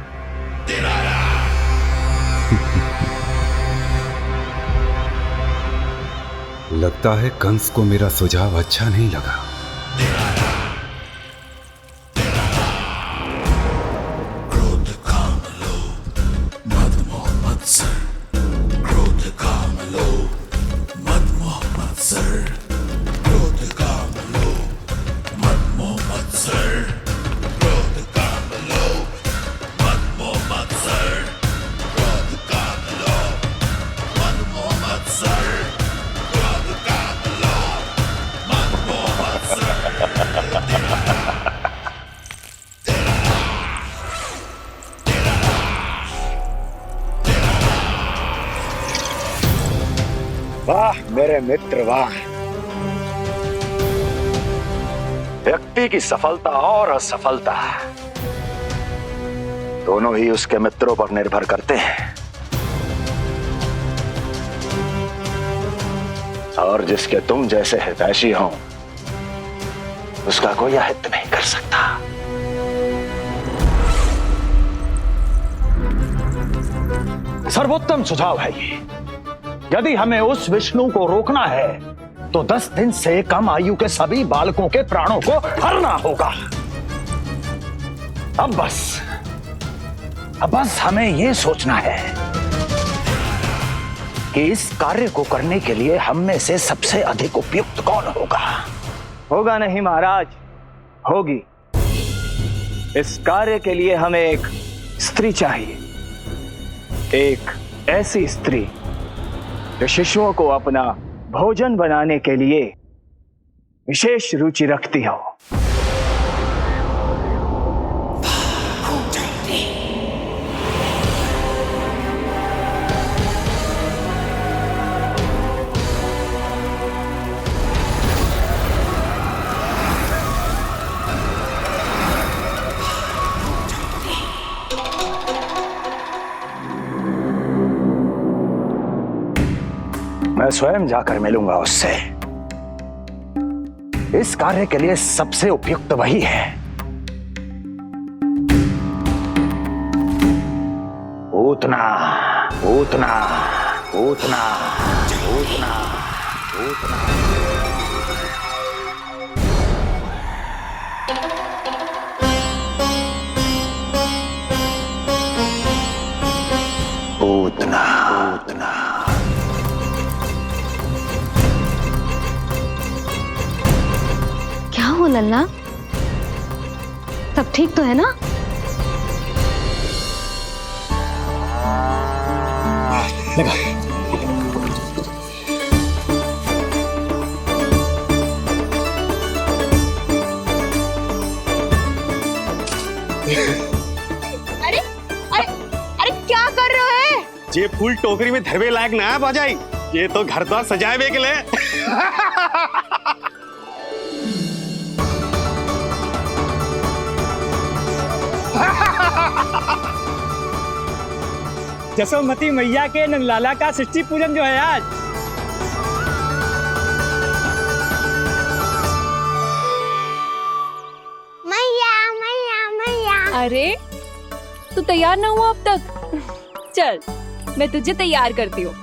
लगता है कंस को मेरा सुझाव अच्छा नहीं लगा। क्रोध काम लोभ मद मोह मत्सर, क्रोध काम लोभ मद मोह मत्सर, क्रोध काम लोभ मद मोह मत्सर, क्रोध काम लोभ मद मोह मत्सर, क्रोध काम लोभ मद मोह मत्सर, क्रोध काम लोभ मद मोह मत्सर। वाह मेरे मित्र वाह। व्यक्ति की सफलता और असफलता दोनों ही उसके मित्रों पर निर्भर करते हैं, और जिसके तुम जैसे हितैषी हो उसका कोई अहित नहीं कर सकता। सर्वोत्तम सुझाव है ये। यदि हमें उस विष्णु को रोकना है तो 10 दिन से कम आयु के सभी बालकों के प्राणों को हरना होगा। अब बस हमें यह सोचना है कि इस कार्य को करने के लिए हम में से सबसे अधिक उपयुक्त कौन होगा। होगा नहीं महाराज, होगी। इस कार्य के लिए हमें एक स्त्री चाहिए, एक ऐसी स्त्री जो शिशुओं को अपना भोजन बनाने के लिए विशेष रुचि रखती हो। मैं स्वयं जाकर मिलूंगा उससे। इस कार्य के लिए सबसे उपयुक्त वही है। पूतना पूतना पूतना पूतना पूतना। पूतना पूतना। क्या हो लल्ला, सब ठीक तो है ना? लगा। जे फूल टोकरी में धरवे लायक ना है बाजाई, ये तो घर द्वार सजाए बे के लिए। जसोमती मैया के नंदलाला का षष्ठी पूजन जो है आज। मैया मैया मैया। अरे तू तैयार ना हुआ अब तक? चल मैं तुझे तैयार करती हूँ।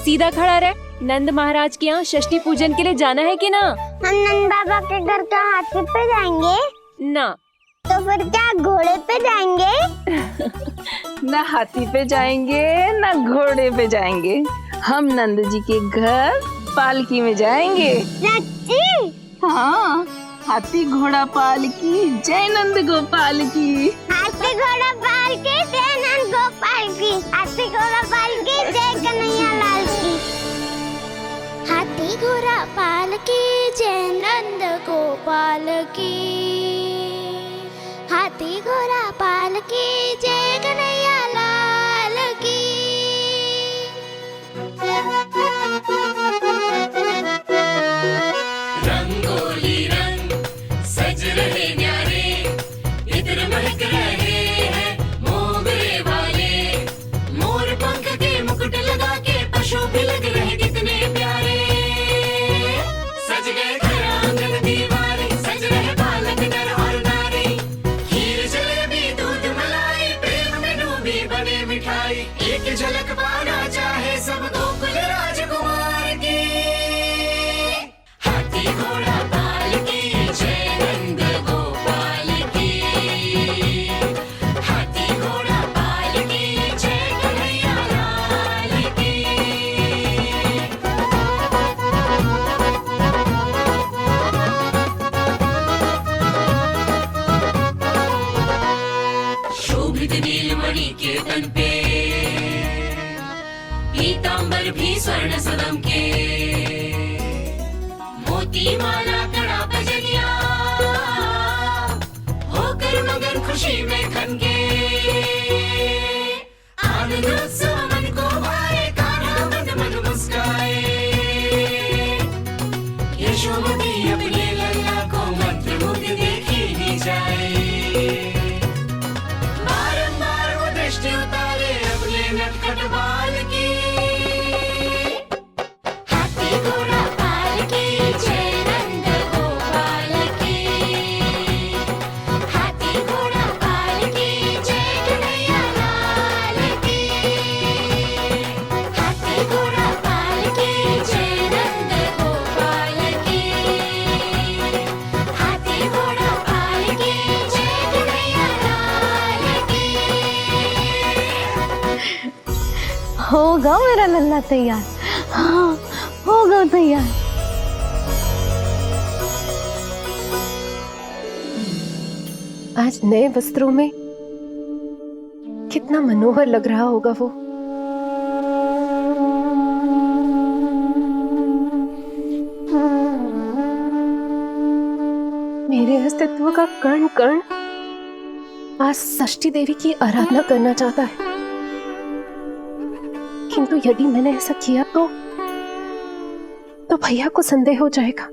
सीधा खड़ा रह। नंद महाराज के यहाँ षष्ठी पूजन के लिए जाना है कि ना? हम नंद बाबा के घर का हाथी पे जाएंगे ना। तो फिर क्या घोड़े पे जाएंगे? ना हाथी पे जाएंगे ना घोड़े पे जाएंगे, हम नंद जी के घर पालकी में जाएंगे। सच्ची? हाँ, हाथी घोड़ा पालकी जय नंद गोपाल की। हाथी घोड़ा पालकी जय नंद गोपाल की। हाथी घोड़ा पालकी जय कन्हैया लाल की। हाथी घोड़ा पालकी जय नंद गोपाल की। हाथी घोड़ा पालकी जय कन्हैया लाल की। रंगोली रंग सज रहे न्यारे, इधर महक रहे हैं मोगरे वाले। मोर पंख के मुकुट लगा के पशु भी लग रहे कितने प्यारे। सज गए घर आंगन दीवारे, सज रहे बालक नर और नारी। खीर जलेबी दूध मलाई, प्रेम में डूबी बने मिठाई। एक झलक पाना चाहे सब गोकुल राजकुमार की। हाथी घोड़ा पालकी जय नंद गोपाल की। हाथी घोड़ा पालकी जय कन्हैया लाल की। शोभित नीलमणि के तन पे, पीतांबर भी स्वर्ण सदम के। मोती माला कड़ा बजनिया, होकर मगन खुशी में खनके। आनंद उत्सव मन को भाए, कान्हा मन मन मुस्काए। यशोमती अपने लल्ला को मंत्रमुग्ध देखी ही जाए। बारंबार वो दृष्टि उतारे अपने नटखट बाल की। हाथी घोड़ा पालकी जय नंद गोपाल की। हाथी घोड़ा पालकी जय कन्हैया लाल की। हाथी घोड़ा पालकी जय नंद गोपाल की। हाथी घोड़ा पालकी जय कन्हैया लाल की। होगा मेरा लल्ला तैयार। हाँ होगा तैयार। आज नए वस्त्रों में कितना मनोहर लग रहा होगा वो। मेरे अस्तित्व का कण कण आज षष्ठी देवी की आराधना करना चाहता है, किंतु यदि मैंने ऐसा किया तो भैया को संदेह हो जाएगा।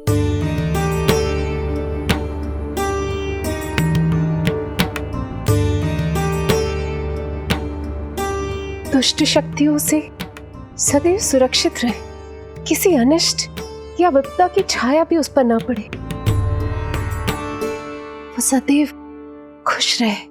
दुष्ट शक्तियों से सदैव सुरक्षित रहे, किसी अनिष्ट या विपदा की छाया भी उस पर ना पड़े, वो सदैव खुश रहे।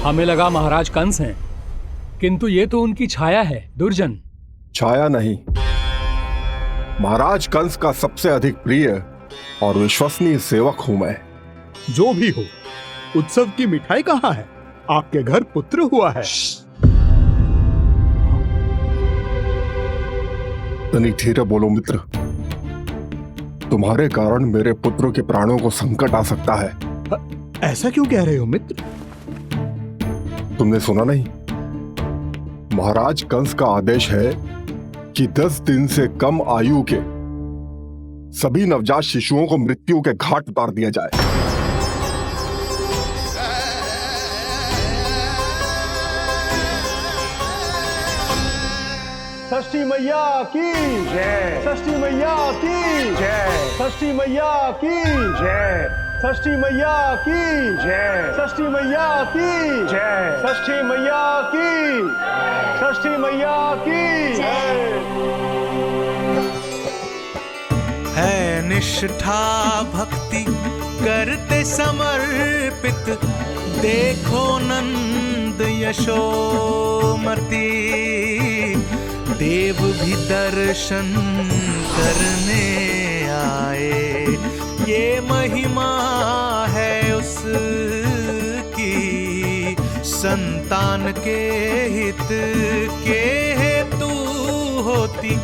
हमें लगा महाराज कंस हैं, किंतु ये तो उनकी छाया है। दुर्जन छाया नहीं, महाराज कंस का सबसे अधिक प्रिय और विश्वसनीय सेवक हूं मैं। जो भी हो, उत्सव की मिठाई कहाँ है? आपके घर पुत्र हुआ है। तनिक धीरे बोलो मित्र। तुम्हारे कारण मेरे पुत्र के प्राणों को संकट आ सकता है। ऐसा क्यों कह रहे हो मित्र? तुमने सुना नहीं? महाराज कंस का आदेश है कि 10 दिन से कम आयु के सभी नवजात शिशुओं को मृत्यु के घाट उतार दिया जाए। षष्ठी मैया की जय। षष्ठी मैया की जय। षष्ठी मैया की जय। षष्ठी मैया की जय। षष्ठी मैया की जय। षष्ठी मैया की। षष्ठी मैया की जय। है निष्ठा भक्ति करते समर्पित, देखो नंद यशोमती, देव भी दर्शन करने आए। ये महिमा है उसकी, संतान के हित के हेतु होती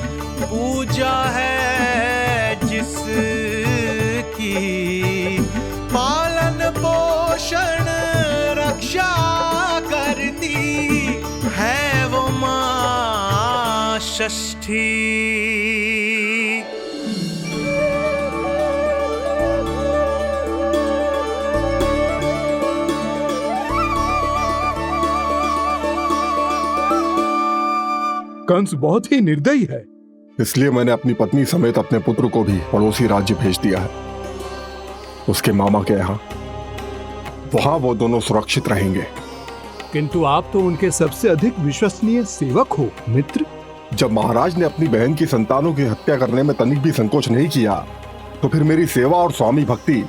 पूजा है जिसकी। पालन पोषण रक्षा करती है वो माँ षष्ठी। कंस बहुत ही निर्दयी है, इसलिए मैंने अपनी पत्नी समेत अपने पुत्र को भी पड़ोसी राज्य भेज दिया है, उसके मामा के यहाँ। वहां वो दोनों सुरक्षित रहेंगे। किंतु आप तो उनके सबसे अधिक विश्वसनीय सेवक हो मित्र। जब महाराज ने अपनी बहन की संतानों की हत्या करने में तनिक भी संकोच नहीं किया, तो फिर मेरी सेवा और स्वामी भक्ति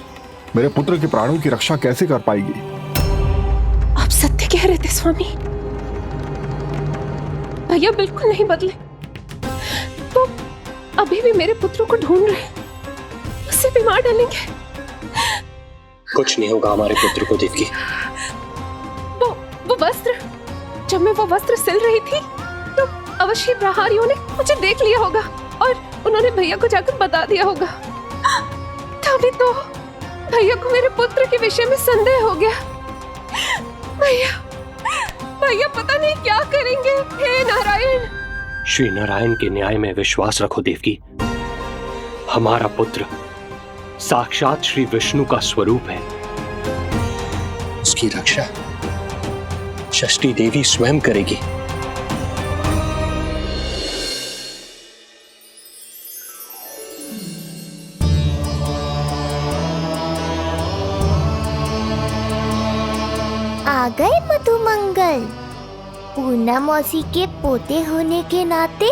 मेरे पुत्र के प्राणों की रक्षा कैसे कर पाएगी? आप सत्य कह रहे थे स्वामी। भैया बिल्कुल नहीं बदले, तो अभी भी मेरे पुत्र को ढूंढ रहे, उसे भी मार डालेंगे। कुछ नहीं होगा हमारे पुत्र को देवकी। वो वस्त्र, जब मैं वो वस्त्र सिल रही थी तो अवश्य प्रहारियों ने मुझे देख लिया होगा और उन्होंने भैया को जाकर बता दिया होगा। तभी तो भैया को मेरे पुत्र के विषय में संदेह हो गया। भैया पता नहीं क्या करेंगे। हे नारायण। श्री नारायण के न्याय में विश्वास रखो देवकी। हमारा पुत्र साक्षात श्री विष्णु का स्वरूप है। उसकी रक्षा षष्ठी देवी स्वयं करेगी। आ गए मधुमंगल। पूर्णा मौसी के पोते होने के नाते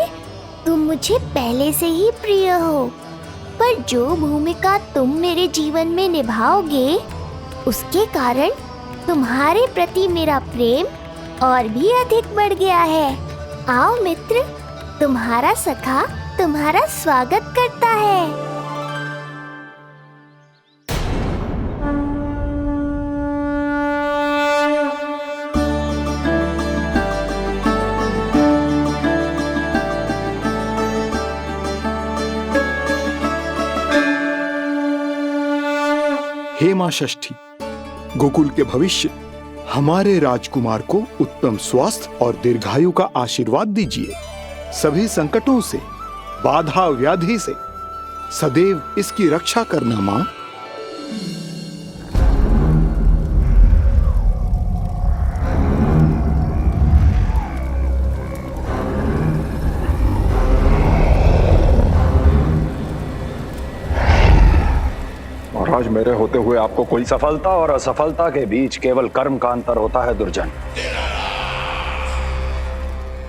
तुम मुझे पहले से ही प्रिय हो, पर जो भूमिका तुम मेरे जीवन में निभाओगे उसके कारण तुम्हारे प्रति मेरा प्रेम और भी अधिक बढ़ गया है। आओ मित्र, तुम्हारा सखा तुम्हारा स्वागत करता है। हे मां षष्ठी, गोकुल के भविष्य हमारे राजकुमार को उत्तम स्वास्थ्य और दीर्घायु का आशीर्वाद दीजिए। सभी संकटों से, बाधा व्याधि से सदैव इसकी रक्षा करना मां। महाराज, मेरे होते हुए आपको कोई सफलता और असफलता के बीच केवल कर्म का अंतर होता है दुर्जन।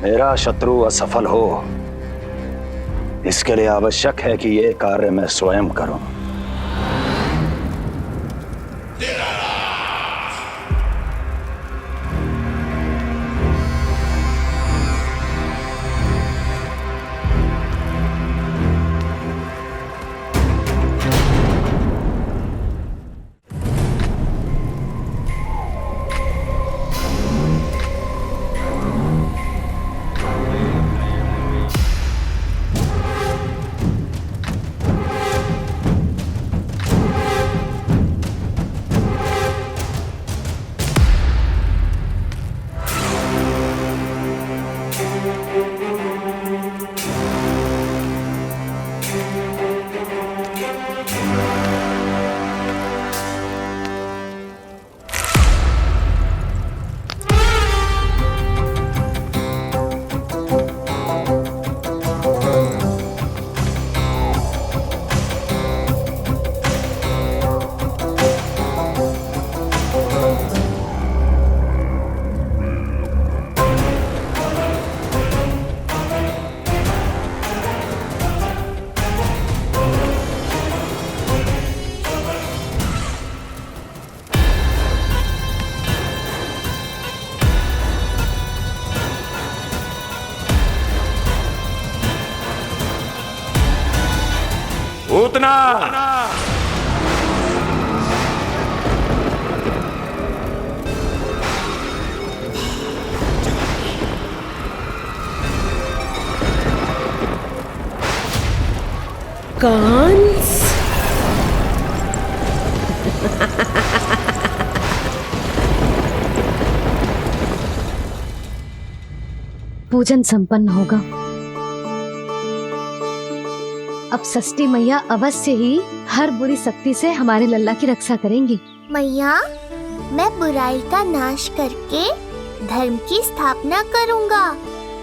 मेरा शत्रु असफल हो, इसके लिए आवश्यक है कि यह कार्य मैं स्वयं करूं। पूतना, कंस। पूजन संपन्न होगा। अब षष्ठी मैया अवश्य ही हर बुरी शक्ति से हमारे लल्ला की रक्षा करेंगी। मैया, मैं बुराई का नाश करके धर्म की स्थापना करूंगा,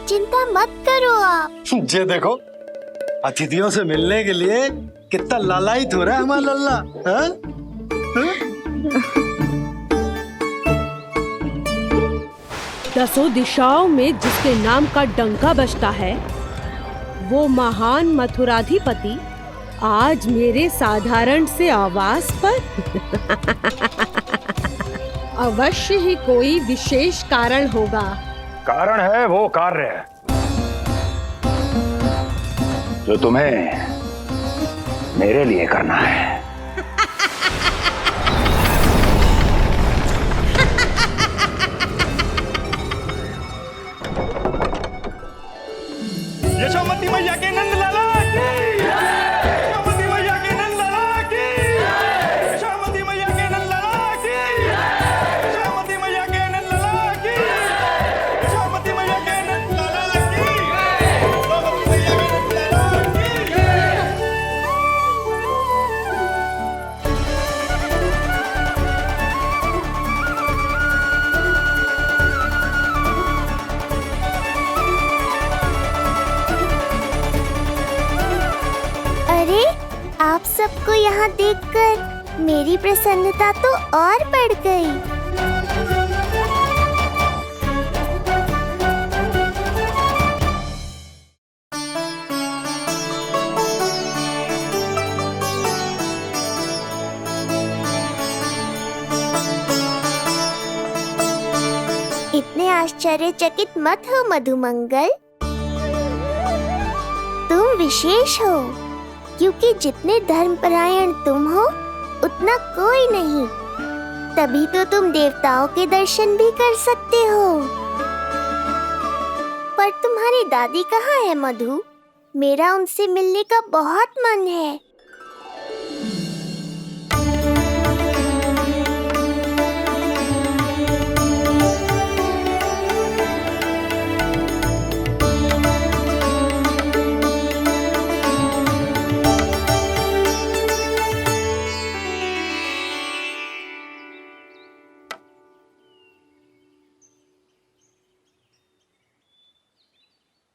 चिंता मत करो आप। ये देखो, अतिथियों से मिलने के लिए कितना लालायित हो रहा है हमारा लल्ला। हाँ? दसों दिशाओं में जिसके नाम का डंका बजता है, वो महान मथुराधिपति आज मेरे साधारण से आवास पर। अवश्य ही कोई विशेष कारण होगा। कारण है वो कार्य जो तुम्हें मेरे लिए करना है। यशोमती मैया के नंद लाला की, यशोमती मैया के नंद लाला की, यशोमती मैया के नंद लाला की, यशोमती मैया के नंद लाला की, यशोमती मैया के नंद लाला की, यशोमती मैया के नंद लाला की। अरे, आप सबको यहाँ देखकर मेरी प्रसन्नता तो और बढ़ गई। इतने आश्चर्यचकित मत हो मधुमंगल, तुम विशेष हो, क्योंकि जितने धर्मपरायण तुम हो उतना कोई नहीं। तभी तो तुम देवताओं के दर्शन भी कर सकते हो। पर तुम्हारी दादी कहाँ है मधु? मेरा उनसे मिलने का बहुत मन है।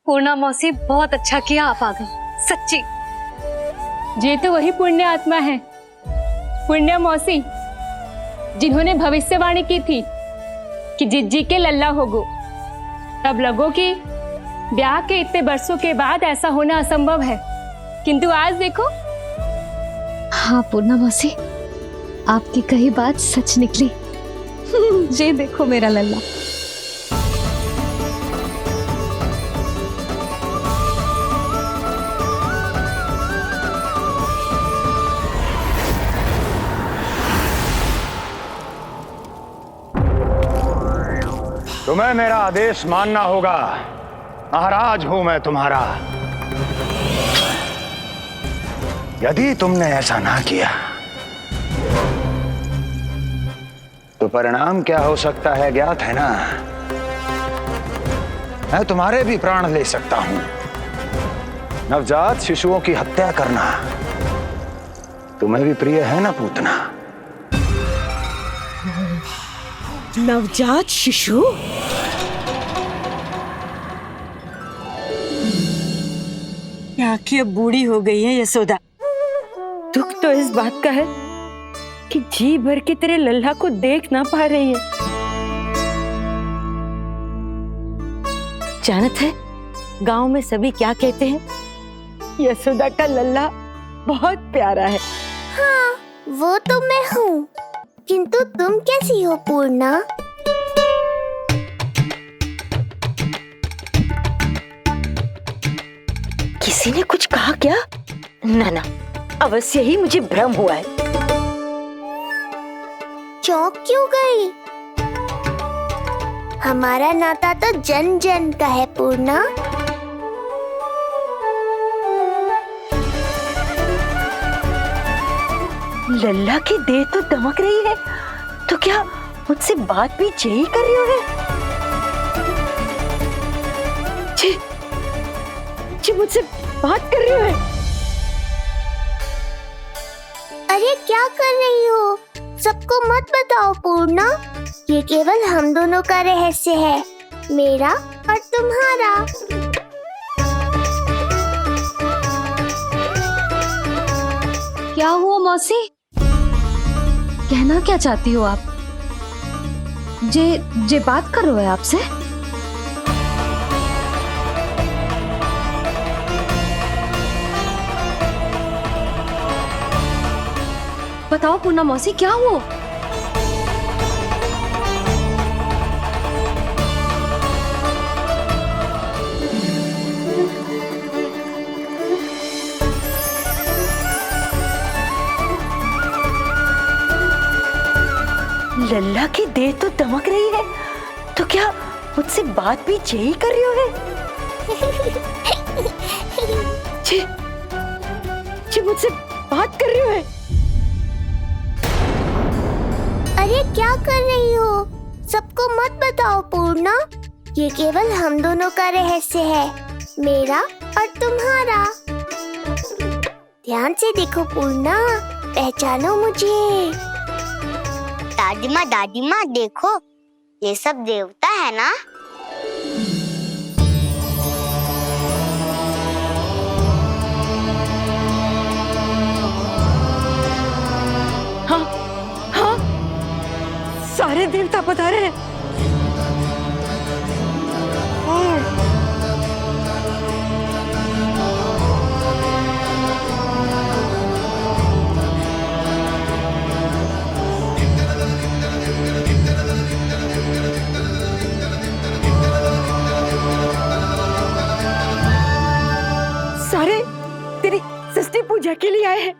पूर्णा मौसी, बहुत अच्छा किया आप आ गई, सच्ची। ये तो वही पुण्य आत्मा है, पुण्य मौसी, जिन्होंने भविष्यवाणी की थी कि जिज्जी के लल्ला होगो। तब लगो कि ब्याह के इतने बरसों के बाद ऐसा होना असंभव है, किंतु आज देखो। हाँ पूर्णा मौसी, आपकी कही बात सच निकली। ये देखो मेरा लल्ला। तुम्हें मेरा आदेश मानना होगा। महाराज हूं मैं तुम्हारा। यदि तुमने ऐसा ना किया तो परिणाम क्या हो सकता है ज्ञात है ना? मैं तुम्हारे भी प्राण ले सकता हूं। नवजात शिशुओं की हत्या करना तुम्हें भी प्रिय है ना पूतना? नवजात शिशु? आखिर बूढ़ी हो गई है यशोदा। दुख तो इस बात का है कि जी भर के तेरे लल्ला को देख ना पा रही है। जानत है गांव में सभी क्या कहते हैं? यशोदा का लल्ला बहुत प्यारा है। हाँ, वो तो मैं हूँ, किंतु तुम कैसी हो पूर्णा? किसी ने कुछ कहा क्या? ना ना, अवश्य ही मुझे भ्रम हुआ है। चौंक क्यों गई? हमारा नाता तो जन जन का है पूर्णा। लल्ला की देह तो दमक रही है, तो क्या मुझसे बात भी यही कर रही हो? जी, जी मुझसे बात कर रही हो? अरे क्या कर रही हो? सबको मत बताओ पूर्णा, ये केवल हम दोनों का रहस्य है, मेरा और तुम्हारा। क्या हुआ मौसी? कहना क्या चाहती हो आप? जे बात कर रहे हो आपसे? बताओ पूर्णा मौसी, क्या हुआ? लल्ला की देह तो दमक रही है, तो क्या मुझसे बात भी यही कर रही हो? जी, जी मुझसे बात कर रही हो? अरे क्या कर रही हो? सबको मत बताओ पूर्णा, ये केवल हम दोनों का रहस्य है, मेरा और तुम्हारा। ध्यान से देखो पूर्णा, पहचानो मुझे। दादी माँ देखो, ये सब देवता है ना? हाँ, हाँ, सारे देवता पधारे हैं। सारे तेरी षष्ठी पूजा के लिए आए हैं।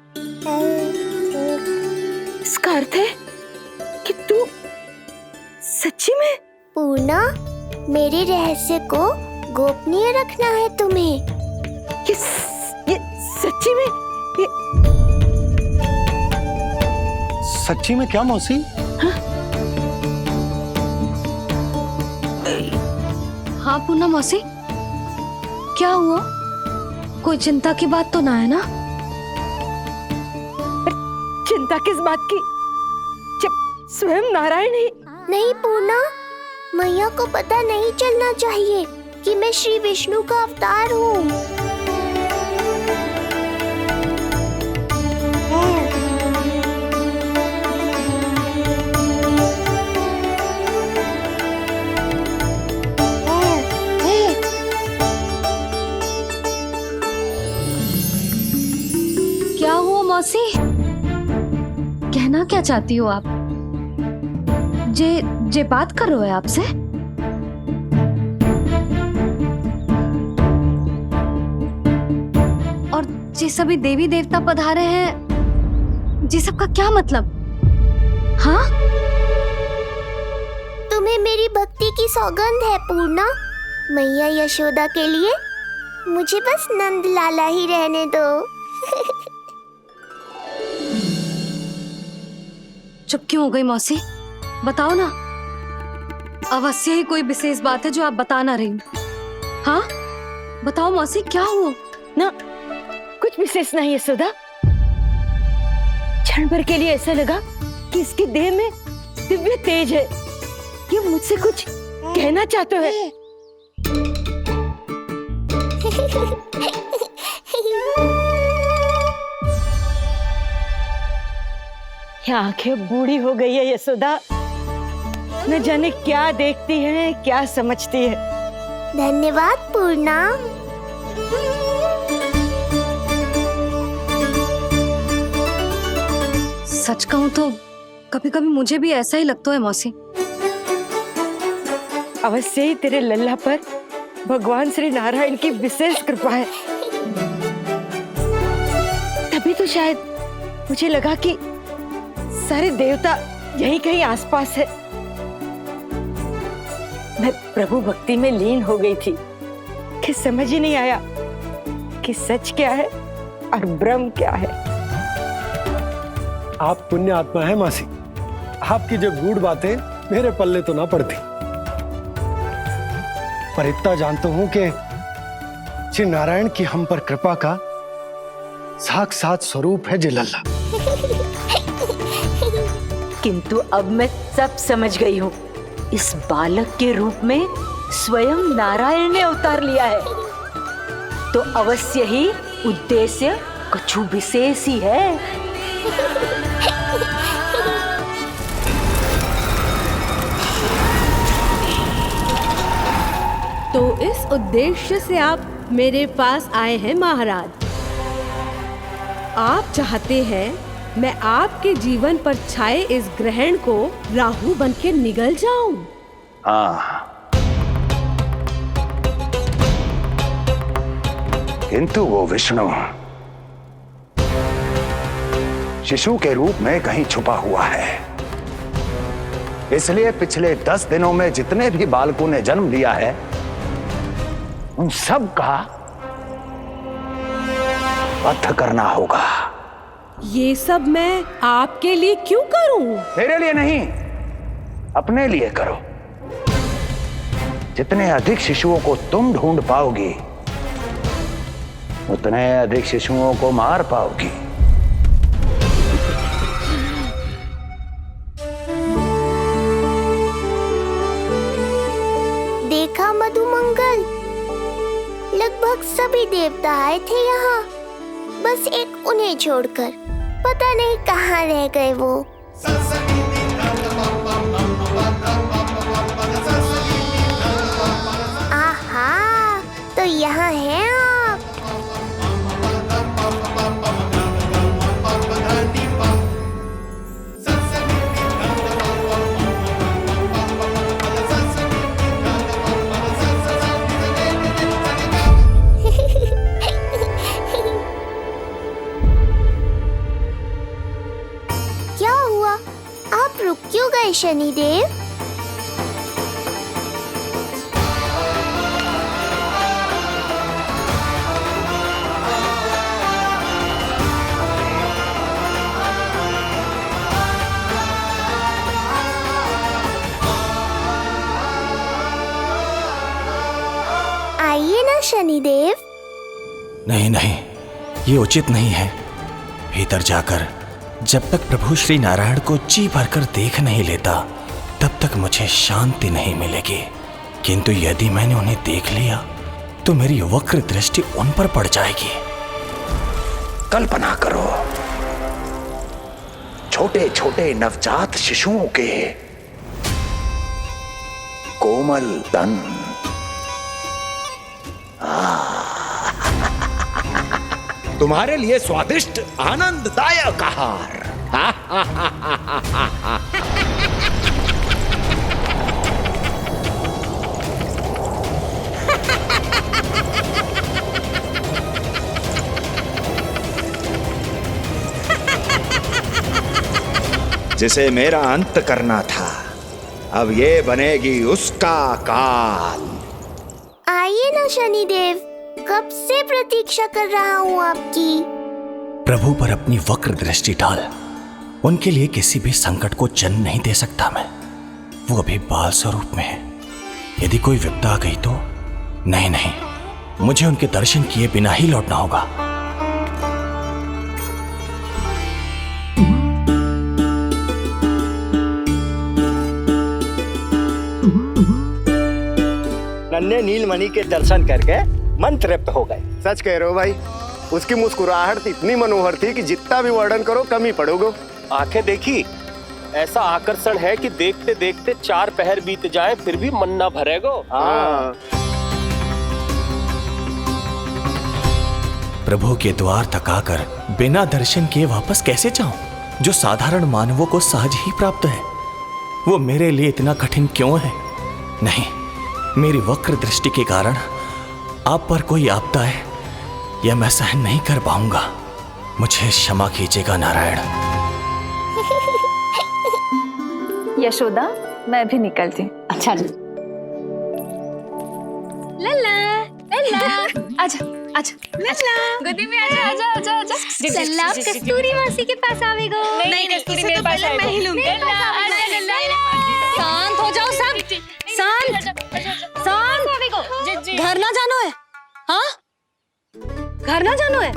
इसका अर्थ है कि तू सच्ची में? पूर्णा, मेरे रहस्य को गोपनीय रखना है तुम्हें। ये सच्ची में? सच्ची में क्या मौसी? हाँ पूर्णा मौसी, क्या हुआ? कोई चिंता की बात तो ना है ना? चिंता किस बात की, जब स्वयं नारायण ही। नहीं पूर्णा, मैया को पता नहीं चलना चाहिए कि मैं श्री विष्णु का अवतार हूँ। क्या हुआ मौसी? कहना क्या चाहती हो आप? जे बात कर रहे हो आपसे? और जे सभी देवी देवता पधारे हैं, जी सबका क्या मतलब? हाँ? तुम्हें मेरी भक्ति की सौगंध है पूर्णा। मैया यशोदा के लिए मुझे बस नंद लाला ही रहने दो। चुप क्यों हो गई मौसी? बताओ ना, अवश्य ही कोई विशेष बात है जो आप बता ना रही। हाँ बताओ मौसी, क्या हुआ? ना, कुछ विशेष नहीं है सुधा। क्षण भर के लिए ऐसा लगा कि इसकी देह में दिव्य तेज है, ये मुझसे कुछ कहना चाहते हैं। क्या आंखें बूढ़ी हो गई है यशोदा, न जाने क्या देखती है, क्या समझती है। धन्यवाद पूर्णा। सच कहूं तो कभी कभी मुझे भी ऐसा ही लगता है मौसी। अवश्य ही तेरे लल्ला पर भगवान श्री नारायण की विशेष कृपा है, तभी तो शायद मुझे लगा कि सारे देवता यहीं कहीं आसपास है। मैं प्रभु भक्ति में लीन हो गई थी कि समझ ही नहीं आया कि सच क्या है और भ्रम क्या है। आप पुण्य आत्मा है मासी, आपकी जो गूढ़ बातें मेरे पल्ले तो ना पड़ती, पर इतना जानता हूं कि श्री नारायण की हम पर कृपा का साक्षात स्वरूप है जी लल्ला। किंतु अब मैं सब समझ गई हूँ। इस बालक के रूप में स्वयं नारायण ने अवतार लिया है, तो अवश्य ही उद्देश्य कुछ विशेष ही है। तो इस उद्देश्य से आप मेरे पास आए हैं महाराज। आप चाहते हैं मैं आपके जीवन पर छाए इस ग्रहण को राहु बन के निगल जाऊं? हाँ, किंतु वो विष्णु शिशु के रूप में कहीं छुपा हुआ है, इसलिए पिछले 10 दिनों में जितने भी बालकों ने जन्म लिया है उन सब का वध करना होगा। ये सब मैं आपके लिए क्यों करूं? मेरे लिए नहीं, अपने लिए करो। जितने अधिक शिशुओं को तुम ढूंढ पाओगी उतने अधिक शिशुओं को मार पाओगी। देखा मधुमंगल, लगभग सभी देवता आए थे यहाँ, बस एक उन्हें छोड़कर। पता नहीं कहाँ रह गए वो। आहा, तो यहाँ हैं आप। क्या हुआ? आप रुक क्यों गए शनिदेव? आइए ना शनिदेव। नहीं नहीं, ये उचित नहीं है। भीतर जाकर जब तक प्रभु श्री नारायण को जी भरकर देख नहीं लेता तब तक मुझे शांति नहीं मिलेगी। किंतु यदि मैंने उन्हें देख लिया तो मेरी वक्र दृष्टि उन पर पड़ जाएगी। कल्पना करो, छोटे छोटे नवजात शिशुओं के कोमल तन, तुम्हारे लिए स्वादिष्ट आनंददायक आहार। जिसे मेरा अंत करना था, अब ये बनेगी उसका काल। आइए ना शनिदेव, कब से प्रतीक्षा कर रहा हूँ आपकी। प्रभु पर अपनी वक्र दृष्टि डाल। उनके लिए किसी भी संकट को जन्म नहीं दे सकता मैं। वो अभी बाल स्वरूप में है। यदि कोई विपदा आ गई तो नहीं नहीं, मुझे उनके दर्शन किए बिना ही लौटना होगा। नन्हे नीलमणि के दर्शन करके मन तृप्त हो गए। सच कह रहे हो भाई, उसकी मुस्कुराहट इतनी मनोहर थी कि जितना भी वर्णन करो कम ही पड़ोगे। आंखें देखी, ऐसा आकर्षण है कि देखते देखते 4 पहर बीत जाए फिर भी मन ना भरेगो। हाँ। प्रभु के द्वार तक आकर बिना दर्शन किए वापस कैसे जाऊं, जो साधारण मानवों को सहज ही प्राप्त है। वो मेरे लिए इतना कठिन क्यों है? नहीं, मेरी वक्र दृष्टि के कारण आप पर कोई आपदा है यह मैं सहन नहीं कर पाऊंगा। मुझे क्षमा कीजिएगा नारायण। यशोदा, मैं भी निकलती। अच्छा जी। लल्ला, लल्ला, आजा, आजा, लल्ला, गोदी में आजा, आजा, आजा, आजा। सलाम कस्तूरी मासी के पास आवेगो। नहीं, कस्तूरी मेरे पास आएगा। मैं ही लूंगी। शांत हो जाओ सब, शांत, शांत। घर ना जानो है, हाँ? घर ना जानो है?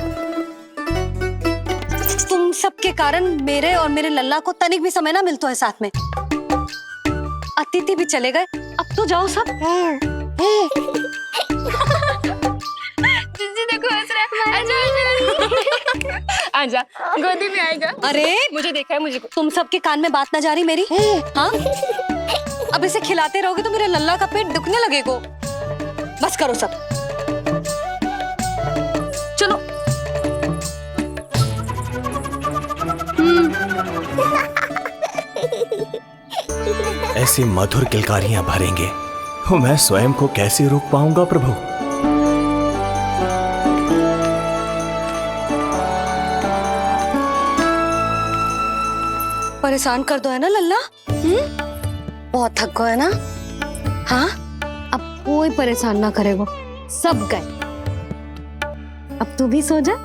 तुम सबके कारण मेरे और मेरे लल्ला को तनिक भी समय ना मिलता है साथ में। अतिथि भी चले गए, अब तो जाओ सब। जिजी देखो हंस रहा है। आजा, आजा, गोदी में आएगा। अरे मुझे देखा है, मुझे। तुम सबके कान में बात ना जा रही मेरी, हाँ? अब इसे खिलाते रहोगे तो मेरे लल्ला का पेट दुखने लगेगा। बस करो सब, चलो। ऐसी मधुर किलकारियां भरेंगे तो मैं स्वयं को कैसे रोक पाऊंगा प्रभु। परेशान कर दो है ना लल्ला? बहुत थक गए ना? हाँ, अब कोई परेशान ना करेगा, सब गए। अब तू भी सो जा।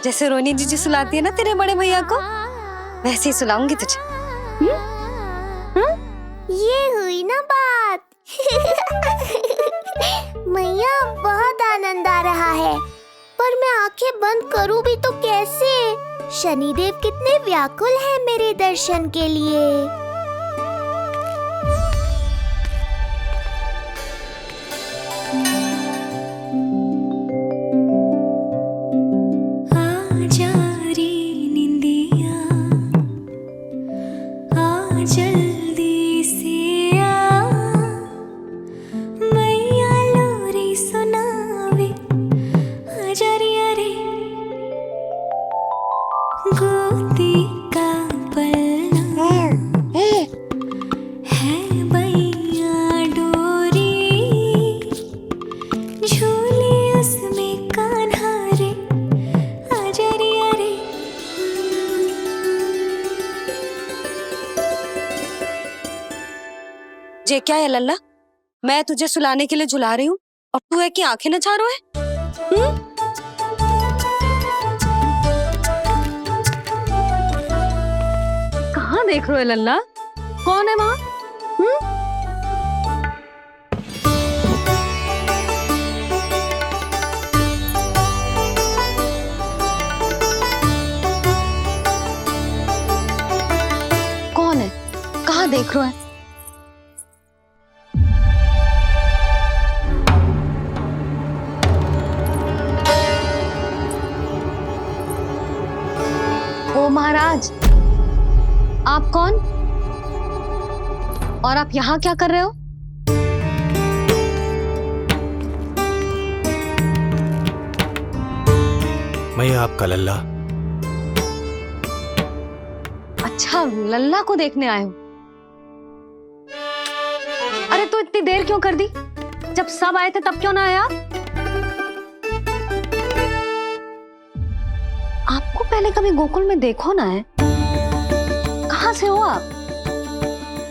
जैसे रोनी जीजी सुलाती है ना तेरे बड़े भैया को, वैसे ही सुलाऊंगी तुझे। ये हुई ना बात। मैया, बहुत आनंद आ रहा है, पर मैं आंखें बंद करूं भी तो कैसे? शनिदेव कितने व्याकुल हैं मेरे दर्शन के लिए। ये क्या है लल्ला? मैं तुझे सुलाने के लिए झुला रही हूँ और तू है कि आंखें नचा रहा है? कहाँ देख रहे हो लल्ला? कौन है वहाँ? कौन है? कहाँ देख रहे हो? ओ महाराज, आप कौन? और आप यहाँ क्या कर रहे हो? मैं आपका लल्ला। अच्छा, लल्ला को देखने आए हो? अरे तो इतनी देर क्यों कर दी? जब सब आए थे तब क्यों ना आए आप? आपको पहले कभी गोकुल में देखो ना है? कहाँ से हो आप?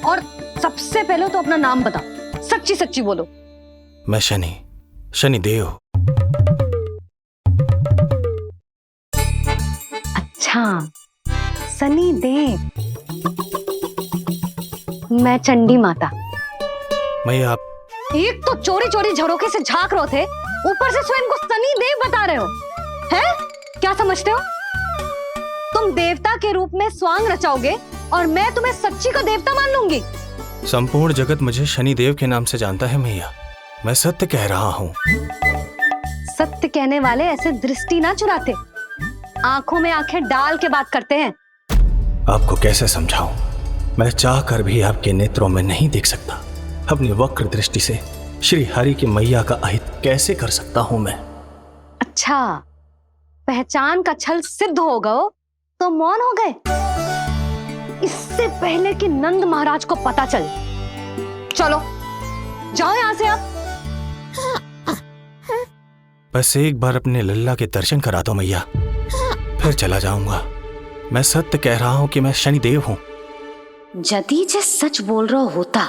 और सबसे पहले तो अपना नाम बताओ, सच्ची सच्ची बोलो। मैं शनिदेव। अच्छा, शनिदेव। मैं चंडी माता। मैं आप एक तो चोरी चोरी झरोखे से झांक रहे थे, ऊपर से स्वयं को शनिदेव बता रहे हो, हैं? क्या समझते हो? तुम देवता के रूप में स्वांग रचाओगे और मैं तुम्हें सच्ची का देवता मान लूंगी। संपूर्ण जगत मुझे शनिदेव के नाम से जानता है मैया। मैं सत्य कह रहा हूँ। सत्य कहने वाले ऐसे दृष्टि ना चुराते, आंखों में आंखें डाल के बात करते हैं। आपको कैसे समझाऊं? मैं चाह कर भी आपके नेत्रों में नहीं देख सकता। अपनी वक्र दृष्टि से श्री हरि की मैया का अहित कैसे कर सकता हूं मैं? अच्छा, पहचान का छल सिद्ध हो गया तो मौन हो गए? इससे पहले कि नंद महाराज को पता चले। चलो जाओ यहां से आप। बस एक बार अपने लल्ला के दर्शन करा दो मैया, फिर चला जाऊंगा। मैं सत्य कह रहा हूं कि मैं शनिदेव हूं। यदि जे सच बोल रहा होता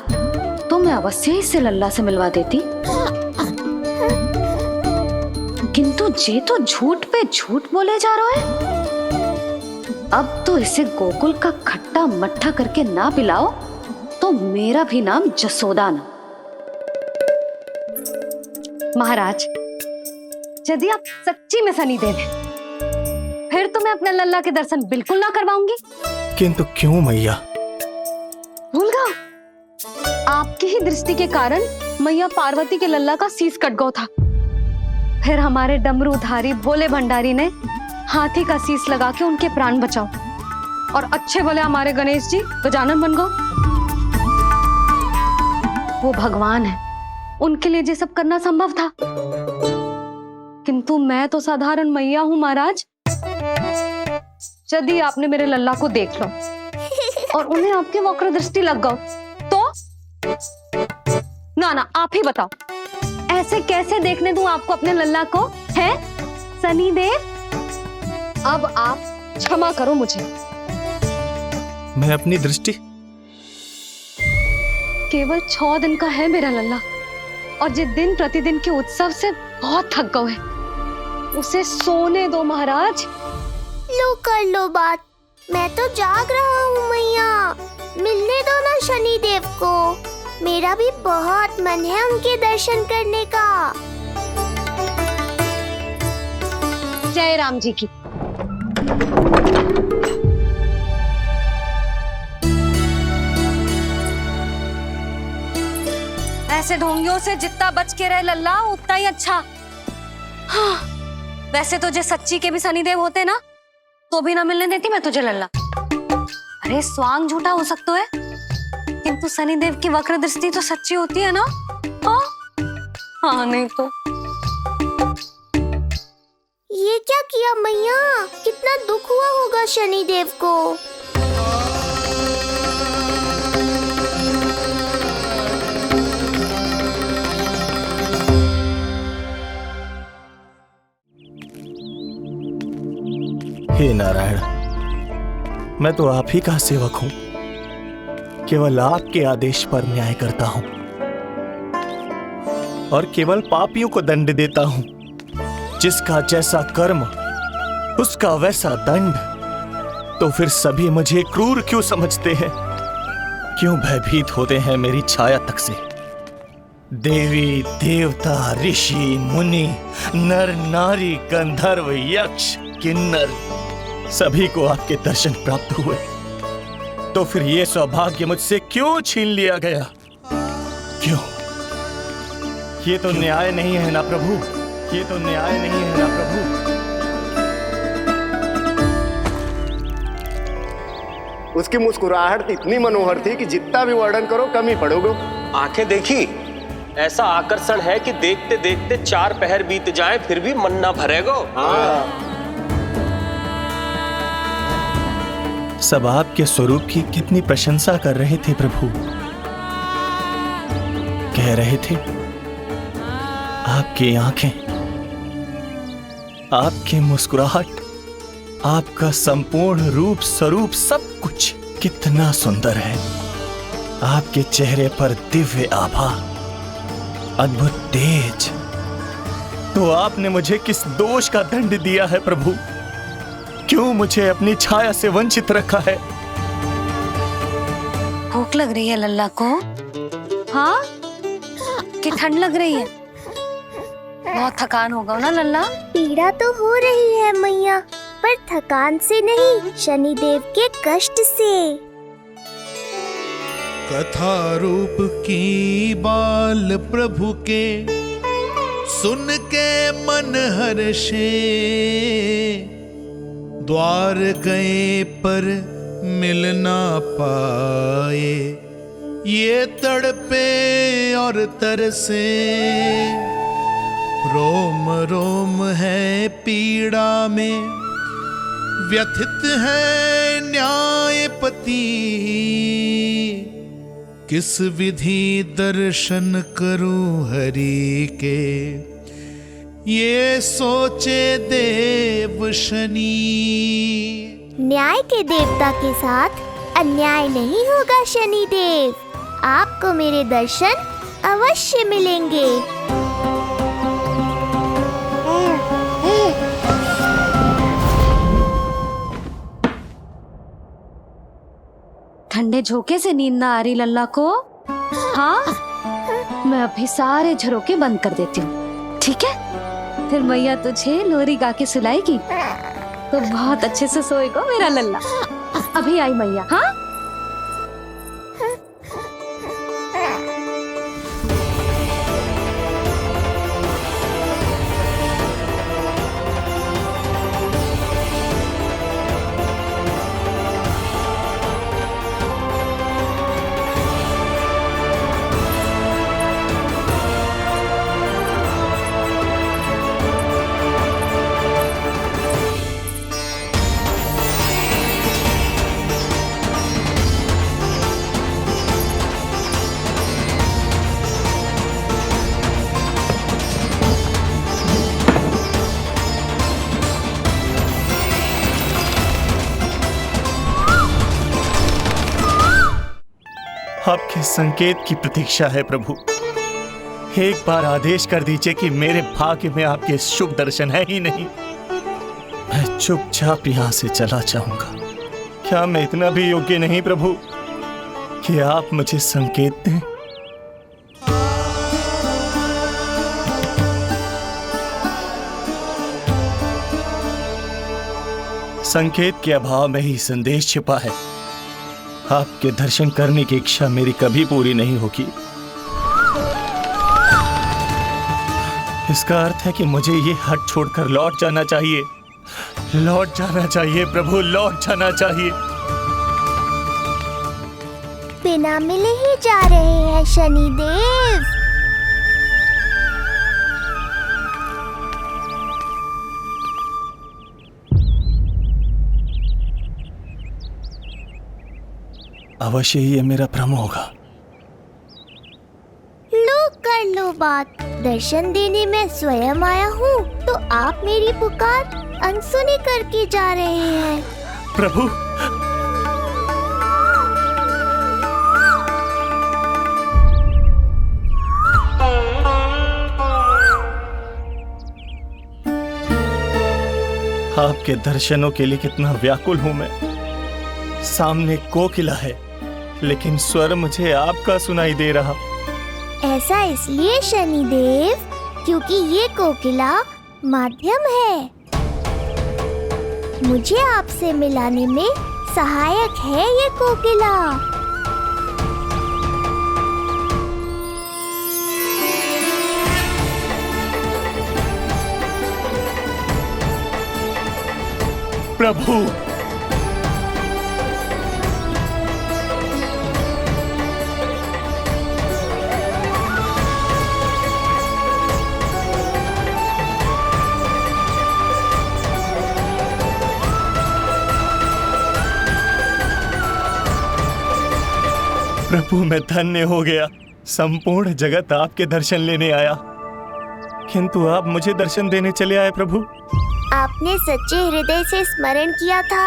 तो मैं अवश्य ही इसे लल्ला से मिलवा देती, किंतु जे तो झूठ पे झूठ बोले जा रहा है। अब तो इसे गोकुल का खट्टा मट्ठा करके ना पिलाओ तो मेरा भी नाम जसोदा ना। महाराज, यदि आप सच्ची में शनिदेव हैं, फिर तो मैं अपने लल्ला के दर्शन बिल्कुल ना करवाऊंगी। किंतु क्यों मैया? भूल गए? आपकी ही दृष्टि के कारण मैया पार्वती के लल्ला का शीश कट गया था। फिर हमारे डमरूधारी भोले भंडारी ने हाथी का शीश लगा के उनके प्राण बचाओ, और अच्छे भले हमारे गणेश जी गजानन बन गए। वो भगवान है, उनके लिए ये सब करना संभव था, किंतु मैं तो साधारण मैया हूं महाराज। यदि आपने मेरे लल्ला को देख लो और उन्हें आपके वक्र दृष्टि लग गई तो ना आप ही बताओ, ऐसे कैसे देखने दूं आपको अपने लल्ला को? है शनिदेव, अब आप क्षमा करो मुझे। मैं अपनी दृष्टि केवल 6 दिन का है मेरा लल्ला, और जिस दिन प्रतिदिन के उत्सव से बहुत थक गए, उसे सोने दो महाराज। लो कर लो बात, मैं तो जाग रहा हूँ मैया, मिलने दो ना शनिदेव को। मेरा भी बहुत मन है उनके दर्शन करने का। जय राम जी की। ऐसे ढोंगियों से जितना बच के रहे लल्ला उतना ही अच्छा। हाँ, वैसे तो जे सच्ची के भी शनिदेव होते ना तो भी ना मिलने देती मैं तुझे लल्ला। अरे स्वांग झूठा हो सकता है, किंतु शनिदेव की वक्र दृष्टि तो सच्ची होती है ना। हाँ नहीं तो। ये क्या किया मैया, कितना दुख हुआ होगा शनिदेव को। हे नारायण, मैं तो आप ही का सेवक हूं, केवल आपके आदेश पर न्याय करता हूं और केवल पापियों को दंड देता हूं। जिसका जैसा कर्म उसका वैसा दंड। तो फिर सभी मुझे क्रूर क्यों समझते हैं? क्यों भयभीत होते हैं मेरी छाया तक से? देवी देवता ऋषि मुनि नर नारी गंधर्व यक्ष किन्नर सभी को आपके दर्शन प्राप्त हुए, तो फिर ये सौभाग्य मुझसे क्यों छीन लिया गया? क्यों? ये तो न्याय नहीं है ना प्रभु, ये तो न्याय नहीं है ना प्रभु। उसकी मुस्कुराहट इतनी मनोहर थी कि जितना भी वर्णन करो कम ही पड़ोगे। आंखें देखी, ऐसा आकर्षण है कि देखते देखते 4 पहर बीत जाए फिर भी मन ना भरेगो। सब आपके स्वरूप की कितनी प्रशंसा कर रहे थे प्रभु। कह रहे थे आपकी आंखें, आपकी मुस्कुराहट, आपका संपूर्ण रूप स्वरूप सब कुछ कितना सुंदर है। आपके चेहरे पर दिव्य आभा, अद्भुत तेज। तो आपने मुझे किस दोष का दंड दिया है प्रभु? क्यों मुझे अपनी छाया से वंचित रखा है? भूख लग रही है लल्ला को? हाँ, कि ठंड लग रही है? बहुत थकान होगा ना लल्ला? पीड़ा तो हो रही है मैया, पर थकान से नहीं, शनिदेव के कष्ट से। कथा रूप की बाल प्रभु के सुन के मन हर्षे, द्वार गए पर मिल ना पाए, ये तड़पे और तरसे, रोम रोम है पीड़ा में, व्यथित है न्याय पति किस विधि दर्शन करूं हरि के, ये सोचे देव शनि। न्याय के देवता के साथ अन्याय नहीं होगा शनि देव, आपको मेरे दर्शन अवश्य मिलेंगे। ठंडे झोंके से नींद ना आ रही लल्ला को? हाँ, मैं अभी सारे झरोके बंद कर देती हूँ, ठीक है? फिर मैया तुझे लोरी गा के सुलाएगी तो बहुत अच्छे से सोएगा मेरा लल्ला। अभी आई मैया। हाँ, आपके संकेत की प्रतीक्षा है प्रभु। एक बार आदेश कर दीजिए कि मेरे भाग्य में आपके शुभ दर्शन है ही नहीं, मैं चुपचाप यहाँ से चला जाऊंगा। क्या मैं इतना भी योग्य नहीं प्रभु कि आप मुझे संकेत दें? संकेत के अभाव में ही संदेश छिपा है। आपके दर्शन करने की इच्छा मेरी कभी पूरी नहीं होगी। इसका अर्थ है कि मुझे ये हट छोड़कर लौट जाना चाहिए, लौट जाना चाहिए प्रभु, लौट जाना चाहिए। बिना मिले ही जा रहे हैं शनिदेव। अवश्य ही ये मेरा भ्रम होगा। लो कर लो बात, दर्शन देने मैं स्वयं आया हूँ तो आप मेरी पुकार अनसुनी करके जा रहे हैं। प्रभु, आपके दर्शनों के लिए कितना व्याकुल हूँ मैं। सामने कोकिला है लेकिन स्वर मुझे आपका सुनाई दे रहा। ऐसा इसलिए शनिदेव क्योंकि ये कोकिला माध्यम है, मुझे आपसे मिलाने में सहायक है ये कोकिला। प्रभु, प्रभु मैं धन्य हो गया। संपूर्ण जगत आपके दर्शन लेने आया, किंतु आप मुझे दर्शन देने चले आए प्रभु। आपने सच्चे हृदय से स्मरण किया था,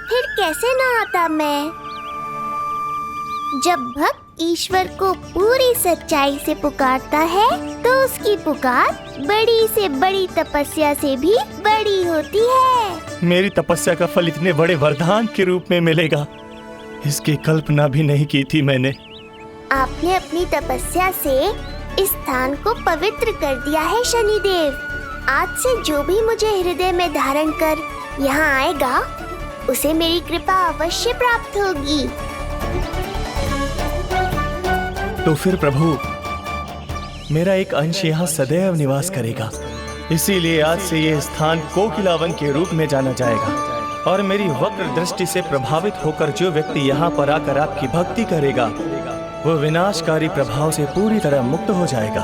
फिर कैसे न आता मैं। जब भक्त ईश्वर को पूरी सच्चाई से पुकारता है तो उसकी पुकार बड़ी से बड़ी तपस्या से भी बड़ी होती है। मेरी तपस्या का फल इतने बड़े वरदान के रूप में मिलेगा, इसकी कल्पना भी नहीं की थी मैंने। आपने अपनी तपस्या से इस स्थान को पवित्र कर दिया है शनिदेव। आज से जो भी मुझे हृदय में धारण कर यहाँ आएगा उसे मेरी कृपा अवश्य प्राप्त होगी। तो फिर प्रभु, मेरा एक अंश यहाँ सदैव निवास करेगा, इसीलिए आज से ये स्थान कोकिलावन के रूप में जाना जाएगा। और मेरी वक्र दृष्टि से प्रभावित होकर जो व्यक्ति यहाँ पर आकर आपकी भक्ति करेगा वो विनाशकारी प्रभाव से पूरी तरह मुक्त हो जाएगा।